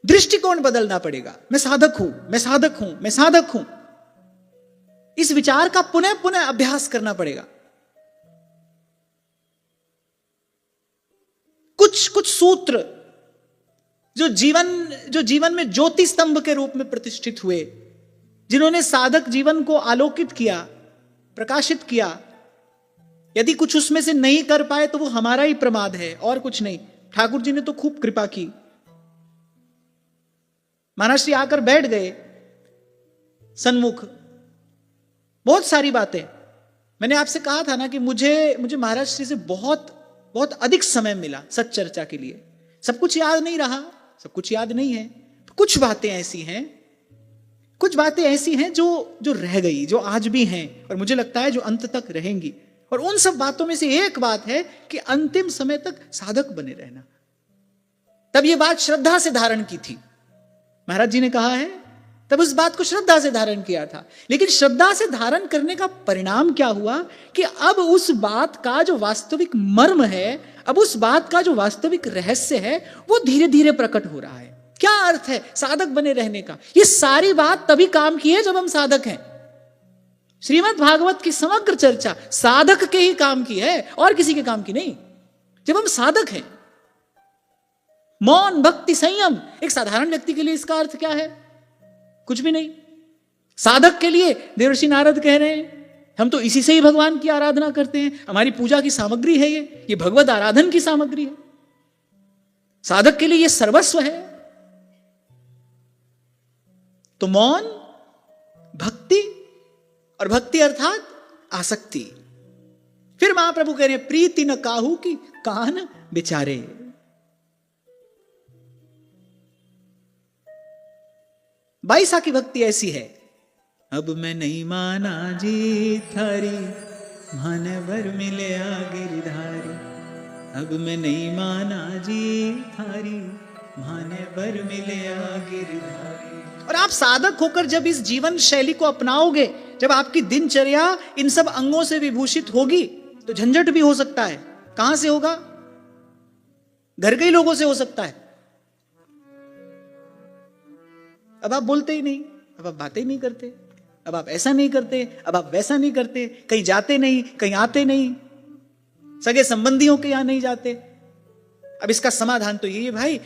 दृष्टिकोण बदलना पड़ेगा। मैं साधक हूं, मैं साधक हूं, मैं साधक हूं। इस विचार का पुनः पुनः अभ्यास करना पड़ेगा। कुछ सूत्र जो जीवन में ज्योति स्तंभ के रूप में प्रतिष्ठित हुए, जिन्होंने साधक जीवन को आलोकित किया, प्रकाशित किया, यदि कुछ उसमें से नहीं कर पाए तो वो हमारा ही प्रमाद है और कुछ नहीं। ठाकुर जी ने तो खूब कृपा की। महाराज श्री आकर बैठ गए सन्मुख। बहुत सारी बातें मैंने आपसे कहा था ना कि मुझे महाराज श्री से बहुत अधिक समय मिला सच्चर्चा के लिए। सब कुछ याद नहीं रहा, सब कुछ याद नहीं है। कुछ बातें ऐसी हैं जो रह गई, जो आज भी हैं और मुझे लगता है जो अंत तक रहेंगी। और उन सब बातों में से एक बात है कि अंतिम समय तक साधक बने रहना। तब ये बात श्रद्धा से धारण की थी। महाराज जी ने कहा है, तब उस बात को श्रद्धा से धारण किया था। लेकिन श्रद्धा से धारण करने का परिणाम क्या हुआ कि अब उस बात का जो वास्तविक मर्म है, अब उस बात का जो वास्तविक रहस्य है, वो धीरे धीरे प्रकट हो रहा है। क्या अर्थ है साधक बने रहने का? ये सारी बात तभी काम की है जब हम साधक हैं। श्रीमद् भागवत की समग्र चर्चा साधक के ही काम की है और किसी के काम की नहीं। जब हम साधक हैं, मौन, भक्ति, संयम। एक साधारण व्यक्ति के लिए इसका अर्थ क्या है? कुछ भी नहीं। साधक के लिए देवर्षि नारद कह रहे हैं, हम तो इसी से ही भगवान की आराधना करते हैं, हमारी पूजा की सामग्री है ये भगवत आराधन की सामग्री है। साधक के लिए ये सर्वस्व है। तो मौन, भक्ति, और भक्ति अर्थात आसक्ति। फिर महाप्रभु कह रहे हैं, प्रीति न काहू की कान बिचारे। बाईसा की भक्ति ऐसी है, अब मैं नहीं माना जी थारी, मन भर मिले आ गिरधारी। अब मैं नहीं माना जी थारी, मन भर मिले आ गिरधारी। और आप साधक होकर जब इस जीवन शैली को अपनाओगे, जब आपकी दिनचर्या इन सब अंगों से विभूषित होगी, तो झंझट भी हो सकता है। कहां से होगा? घर के ही लोगों से हो सकता है। अब आप बोलते ही नहीं, अब आप बातें ही नहीं करते, अब आप ऐसा नहीं करते, अब आप वैसा नहीं करते, कहीं जाते नहीं, कहीं आते नहीं, सगे संबंधियों के यहां नहीं जाते। अब इसका समाधान तो यही है भाई,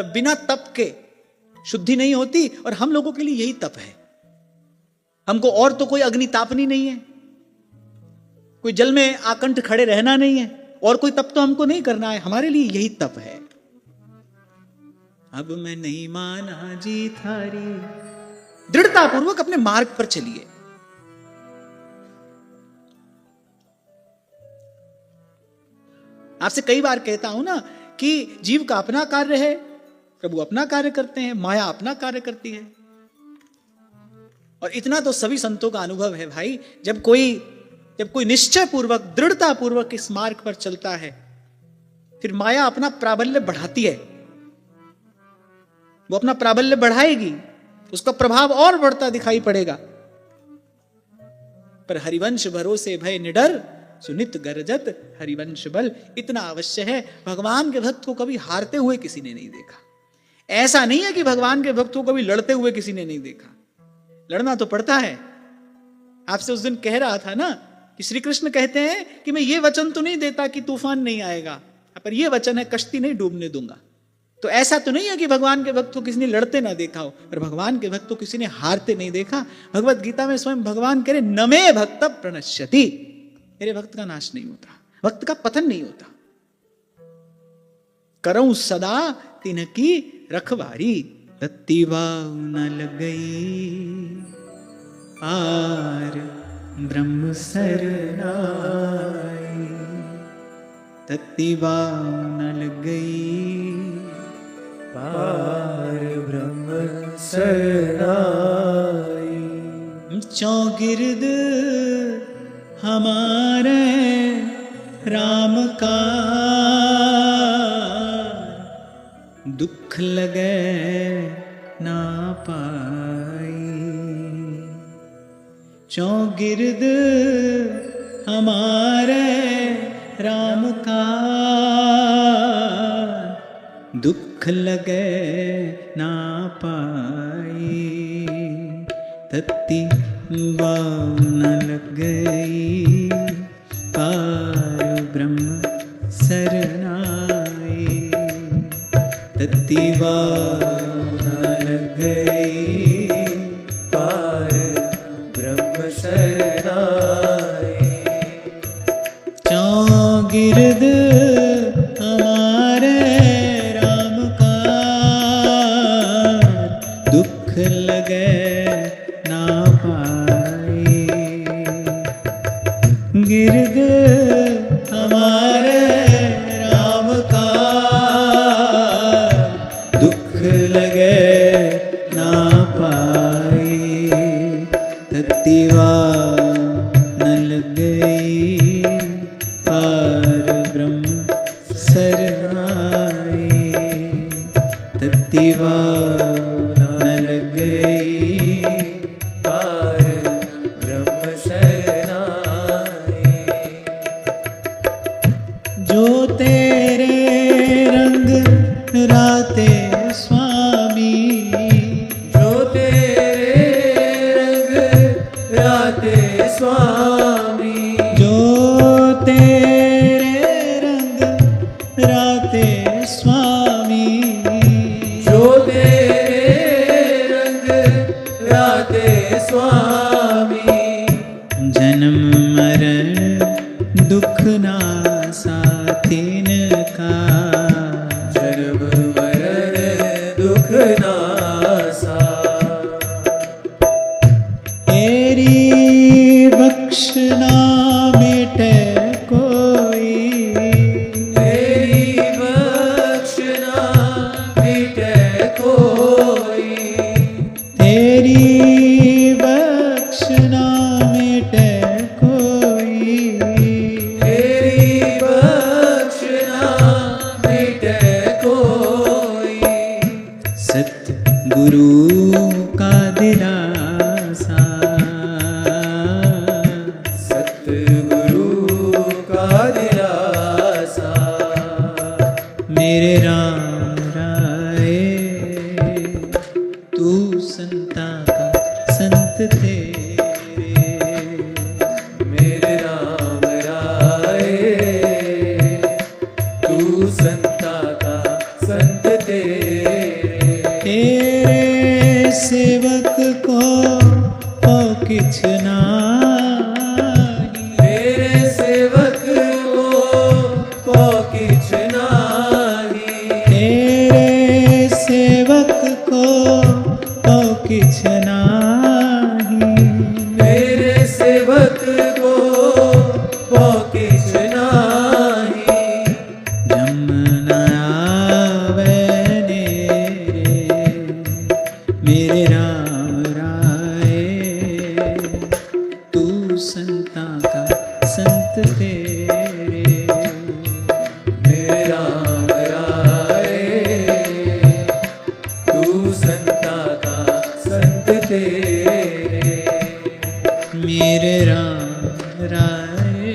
बिना तप के शुद्धि नहीं होती, और हम लोगों के लिए यही तप है। हमको और तो कोई अग्नि तापनी नहीं है, कोई जल में आकंठ खड़े रहना नहीं है, और कोई तप तो हमको नहीं करना है। हमारे लिए यही तप है। अब मैं नहीं माना जी थारी। दृढ़ता पूर्वक अपने मार्ग पर चलिए। आपसे कई बार कहता हूं ना कि जीव का अपना कार्य है, प्रभु अपना कार्य करते हैं, माया अपना कार्य करती है। और इतना तो सभी संतों का अनुभव है भाई, जब कोई निश्चय पूर्वक, दृढ़ता पूर्वक इस मार्ग पर चलता है, फिर माया अपना प्राबल्य बढ़ाती है। वो अपना प्राबल्य बढ़ाएगी, उसका प्रभाव और बढ़ता दिखाई पड़ेगा। पर हरिवंश भरोसे भय निडर, सुनित गरजत हरिवंश बल। इतना अवश्य है, भगवान के भक्त को कभी हारते हुए किसी ने नहीं देखा। ऐसा नहीं है कि भगवान के भक्त को कभी लड़ते हुए किसी ने नहीं देखा। लड़ना तो पड़ता है। आपसे उस दिन कह रहा था ना कि श्री कृष्ण कहते हैं कि मैं ये वचन तो नहीं देता कि तूफान नहीं आएगा, पर ये वचन है कश्ती नहीं डूबने दूंगा। तो ऐसा तो नहीं है कि भगवान के भक्त को किसी ने लड़ते ना देखा हो, पर भगवान के भक्त को किसी ने हारते नहीं देखा। भगवत गीता में स्वयं भगवान कह रहे, नमे भक्त प्रणश्यति। मेरे भक्त का नाश नहीं होता, भक्त का पतन नहीं होता। करऊं सदा तिनकी रखवारी, तत्ती वाव न लग गई, पार ब्रह्म सरनाई। तत्ती वाव न लग गई, पार ब्रह्म सरनाई। चौगिर्द हमारे राम का, दुख लगे ना पाई। चौगिर्द हमारे राम का दुख लगे ना पाई, तत्ती वाव न लग गई, पार ब्रह्म सरनाई। तत्ती वाव न लग गई, पार ब्रह्म शरणाई। चौगिर्द हमारे राम का दुख लगे ना पाई। गिरद हमारे राम का दुख लगे ना पाई, तत्तीवा न लग गई, पार ब्रह्म सरनाई। तत्तीवा न लग गई, पार ब्रह्म शरणाई। जो तेरे रंग राते स्वामी, जो तेरे रंग राते स्वामी, जो तेरे रंग राते स्वामी, जो तेरे रंग राते स्वामी। जन्म मरण दुख ना साथिन का, जन्म मरण दुख नासा। तेरी बख्शना मिटे कोई, तेरी बख्शना मिटे कोई, तेरी बख्शना मिटे कोई। तेरी बख्शना मिटे कोई। सतगुरु का दिलासा, सतगुरु का दिलासा। मेरे राम राय तू संता का संत तेरे। मेरे राम राय तू संता का संत तेरे। तेरे सेवक को किछ नाही, मेरे सेवक को किछ नाही। तेरे सेवक को किछ नाही। मेरे सेवक को किछ नाही। जमुना आवे नेरे, मेरे राम राय तू संता का संत तेरे। मेरे राम राय तू संता का संत तेरे। मेरे राम राय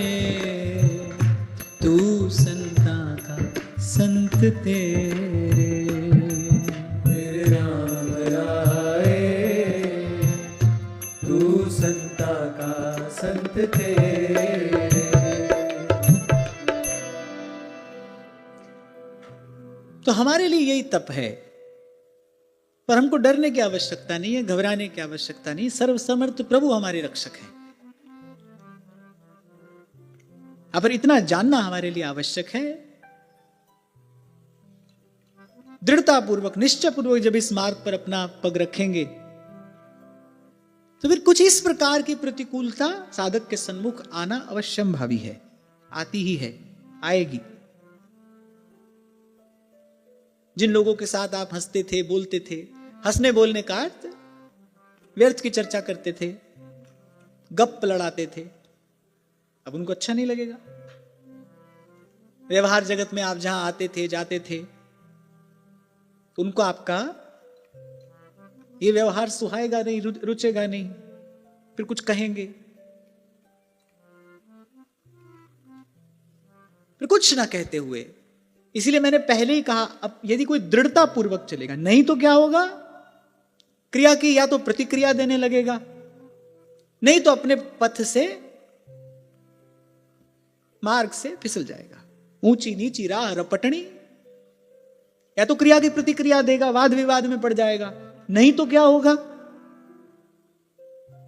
तू संता का संत तेरे। मेरे राम राय तू संता का संत तेरे। तो हमारे लिए यही तप है, पर हमको डरने की आवश्यकता नहीं है, घबराने की आवश्यकता नहीं। सर्वसमर्थ प्रभु हमारे रक्षक हैं। पर इतना जानना हमारे लिए आवश्यक है, दृढ़ता पूर्वक निश्चय पूर्वक जब इस मार्ग पर अपना पग रखेंगे तो फिर कुछ इस प्रकार की प्रतिकूलता साधक के सन्मुख आना अवश्यंभावी है, आती ही है, आएगी। जिन लोगों के साथ आप हंसते थे, बोलते थे, हंसने बोलने का अर्थ व्यर्थ की चर्चा करते थे, गप लड़ाते थे, अब उनको अच्छा नहीं लगेगा। व्यवहार जगत में आप जहां आते थे, जाते थे, तो उनको आपका ये व्यवहार सुहाएगा नहीं, रुचेगा नहीं। फिर कुछ कहेंगे, फिर कुछ ना कहते हुए। इसीलिए मैंने पहले ही कहा, अब यदि कोई दृढ़ता पूर्वक चलेगा, नहीं तो क्या होगा, क्रिया की या तो प्रतिक्रिया देने लगेगा, नहीं तो अपने पथ से, मार्ग से फिसल जाएगा। ऊंची नीची राह रपटनी, या तो क्रिया की प्रतिक्रिया देगा, वाद विवाद में पड़ जाएगा, नहीं तो क्या होगा,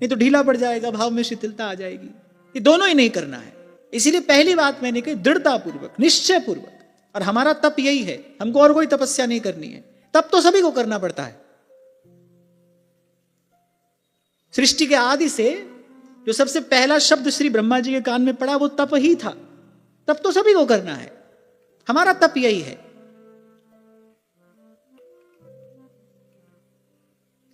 नहीं तो ढीला पड़ जाएगा, भाव में शिथिलता आ जाएगी। ये दोनों ही नहीं करना है। इसीलिए पहली बात मैंने कही, दृढ़ता पूर्वक, निश्चय पूर्वक। और हमारा तप यही है, हमको और कोई तपस्या नहीं करनी है। तप तो सभी को करना पड़ता है। सृष्टि के आदि से जो सबसे पहला शब्द श्री ब्रह्मा जी के कान में पड़ा, वो तप ही था। तप तो सभी को करना है, हमारा तप यही है।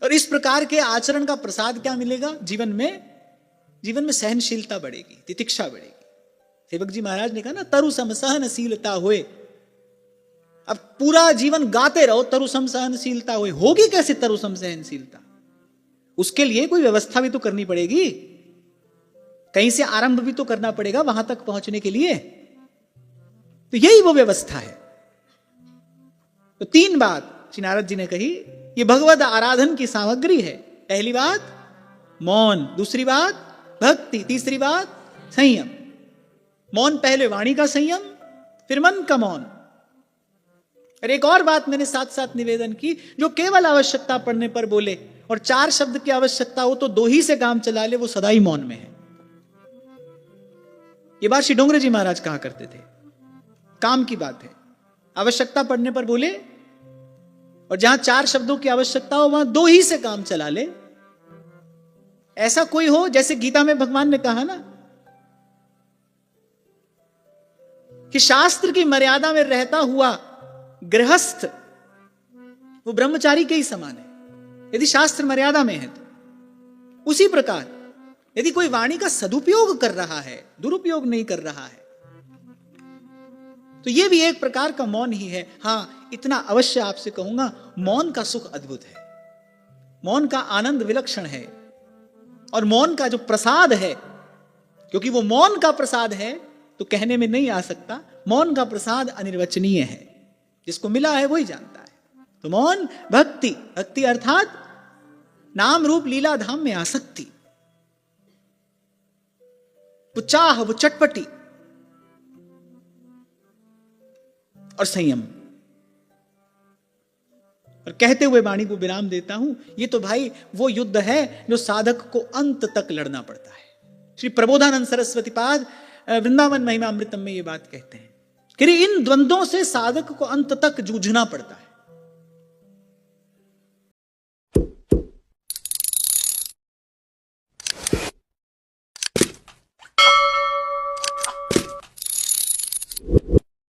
और इस प्रकार के आचरण का प्रसाद क्या मिलेगा जीवन में सहनशीलता बढ़ेगी, तितिक्षा बढ़ेगी। सेवक जी महाराज ने कहा ना, तरु सम सहनशीलता होए। अब पूरा जीवन गाते रहो तरु सम सहनशीलता होए, होगी कैसे तरु सम सहनशीलता? उसके लिए कोई व्यवस्था भी तो करनी पड़ेगी, कहीं से आरंभ भी तो करना पड़ेगा वहां तक पहुंचने के लिए। तो यही वो व्यवस्था है। तो तीन बात श्री नारद जी ने कही, ये भगवद आराधन की सामग्री है। पहली बात मौन, दूसरी बात भक्ति, तीसरी बात संयम। मौन पहले वाणी का संयम, फिर मन का मौन। और एक और बात मैंने साथ साथ निवेदन की, जो केवल आवश्यकता पड़ने पर बोले और 4 शब्द की आवश्यकता हो तो 2 ही से काम चला ले, वो सदा ही मौन में है। ये बात श्री डोंगरे जी महाराज कहा करते थे। काम की बात है, आवश्यकता पड़ने पर बोले, और जहां 4 शब्दों की आवश्यकता हो वहां 2 ही से काम चला ले। ऐसा कोई हो, जैसे गीता में भगवान ने कहा ना कि शास्त्र की मर्यादा में रहता हुआ गृहस्थ वो ब्रह्मचारी के ही समान है, यदि शास्त्र मर्यादा में है तो। उसी प्रकार यदि कोई वाणी का सदुपयोग कर रहा है, दुरुपयोग नहीं कर रहा है, तो यह भी एक प्रकार का मौन ही है। हां, इतना अवश्य आपसे कहूंगा, मौन का सुख अद्भुत है, मौन का आनंद विलक्षण है। और मौन का जो प्रसाद है, क्योंकि वो मौन का प्रसाद है तो कहने में नहीं आ सकता, मौन का प्रसाद अनिर्वचनीय है, जिसको मिला है वही जानता है। तो मौन भक्ति, भक्ति अर्थात नाम रूप लीला धाम में आसक्ति, वो चाह, वो चटपटी, और संयम। और कहते हुए वाणी को विराम देता हूं, ये तो भाई वो युद्ध है जो साधक को अंत तक लड़ना पड़ता है। श्री प्रबोधानंद सरस्वती पाद वृंदावन महिमा अमृतम में ये बात कहते हैं कि इन द्वंद्वों से साधक को अंत तक जूझना पड़ता है।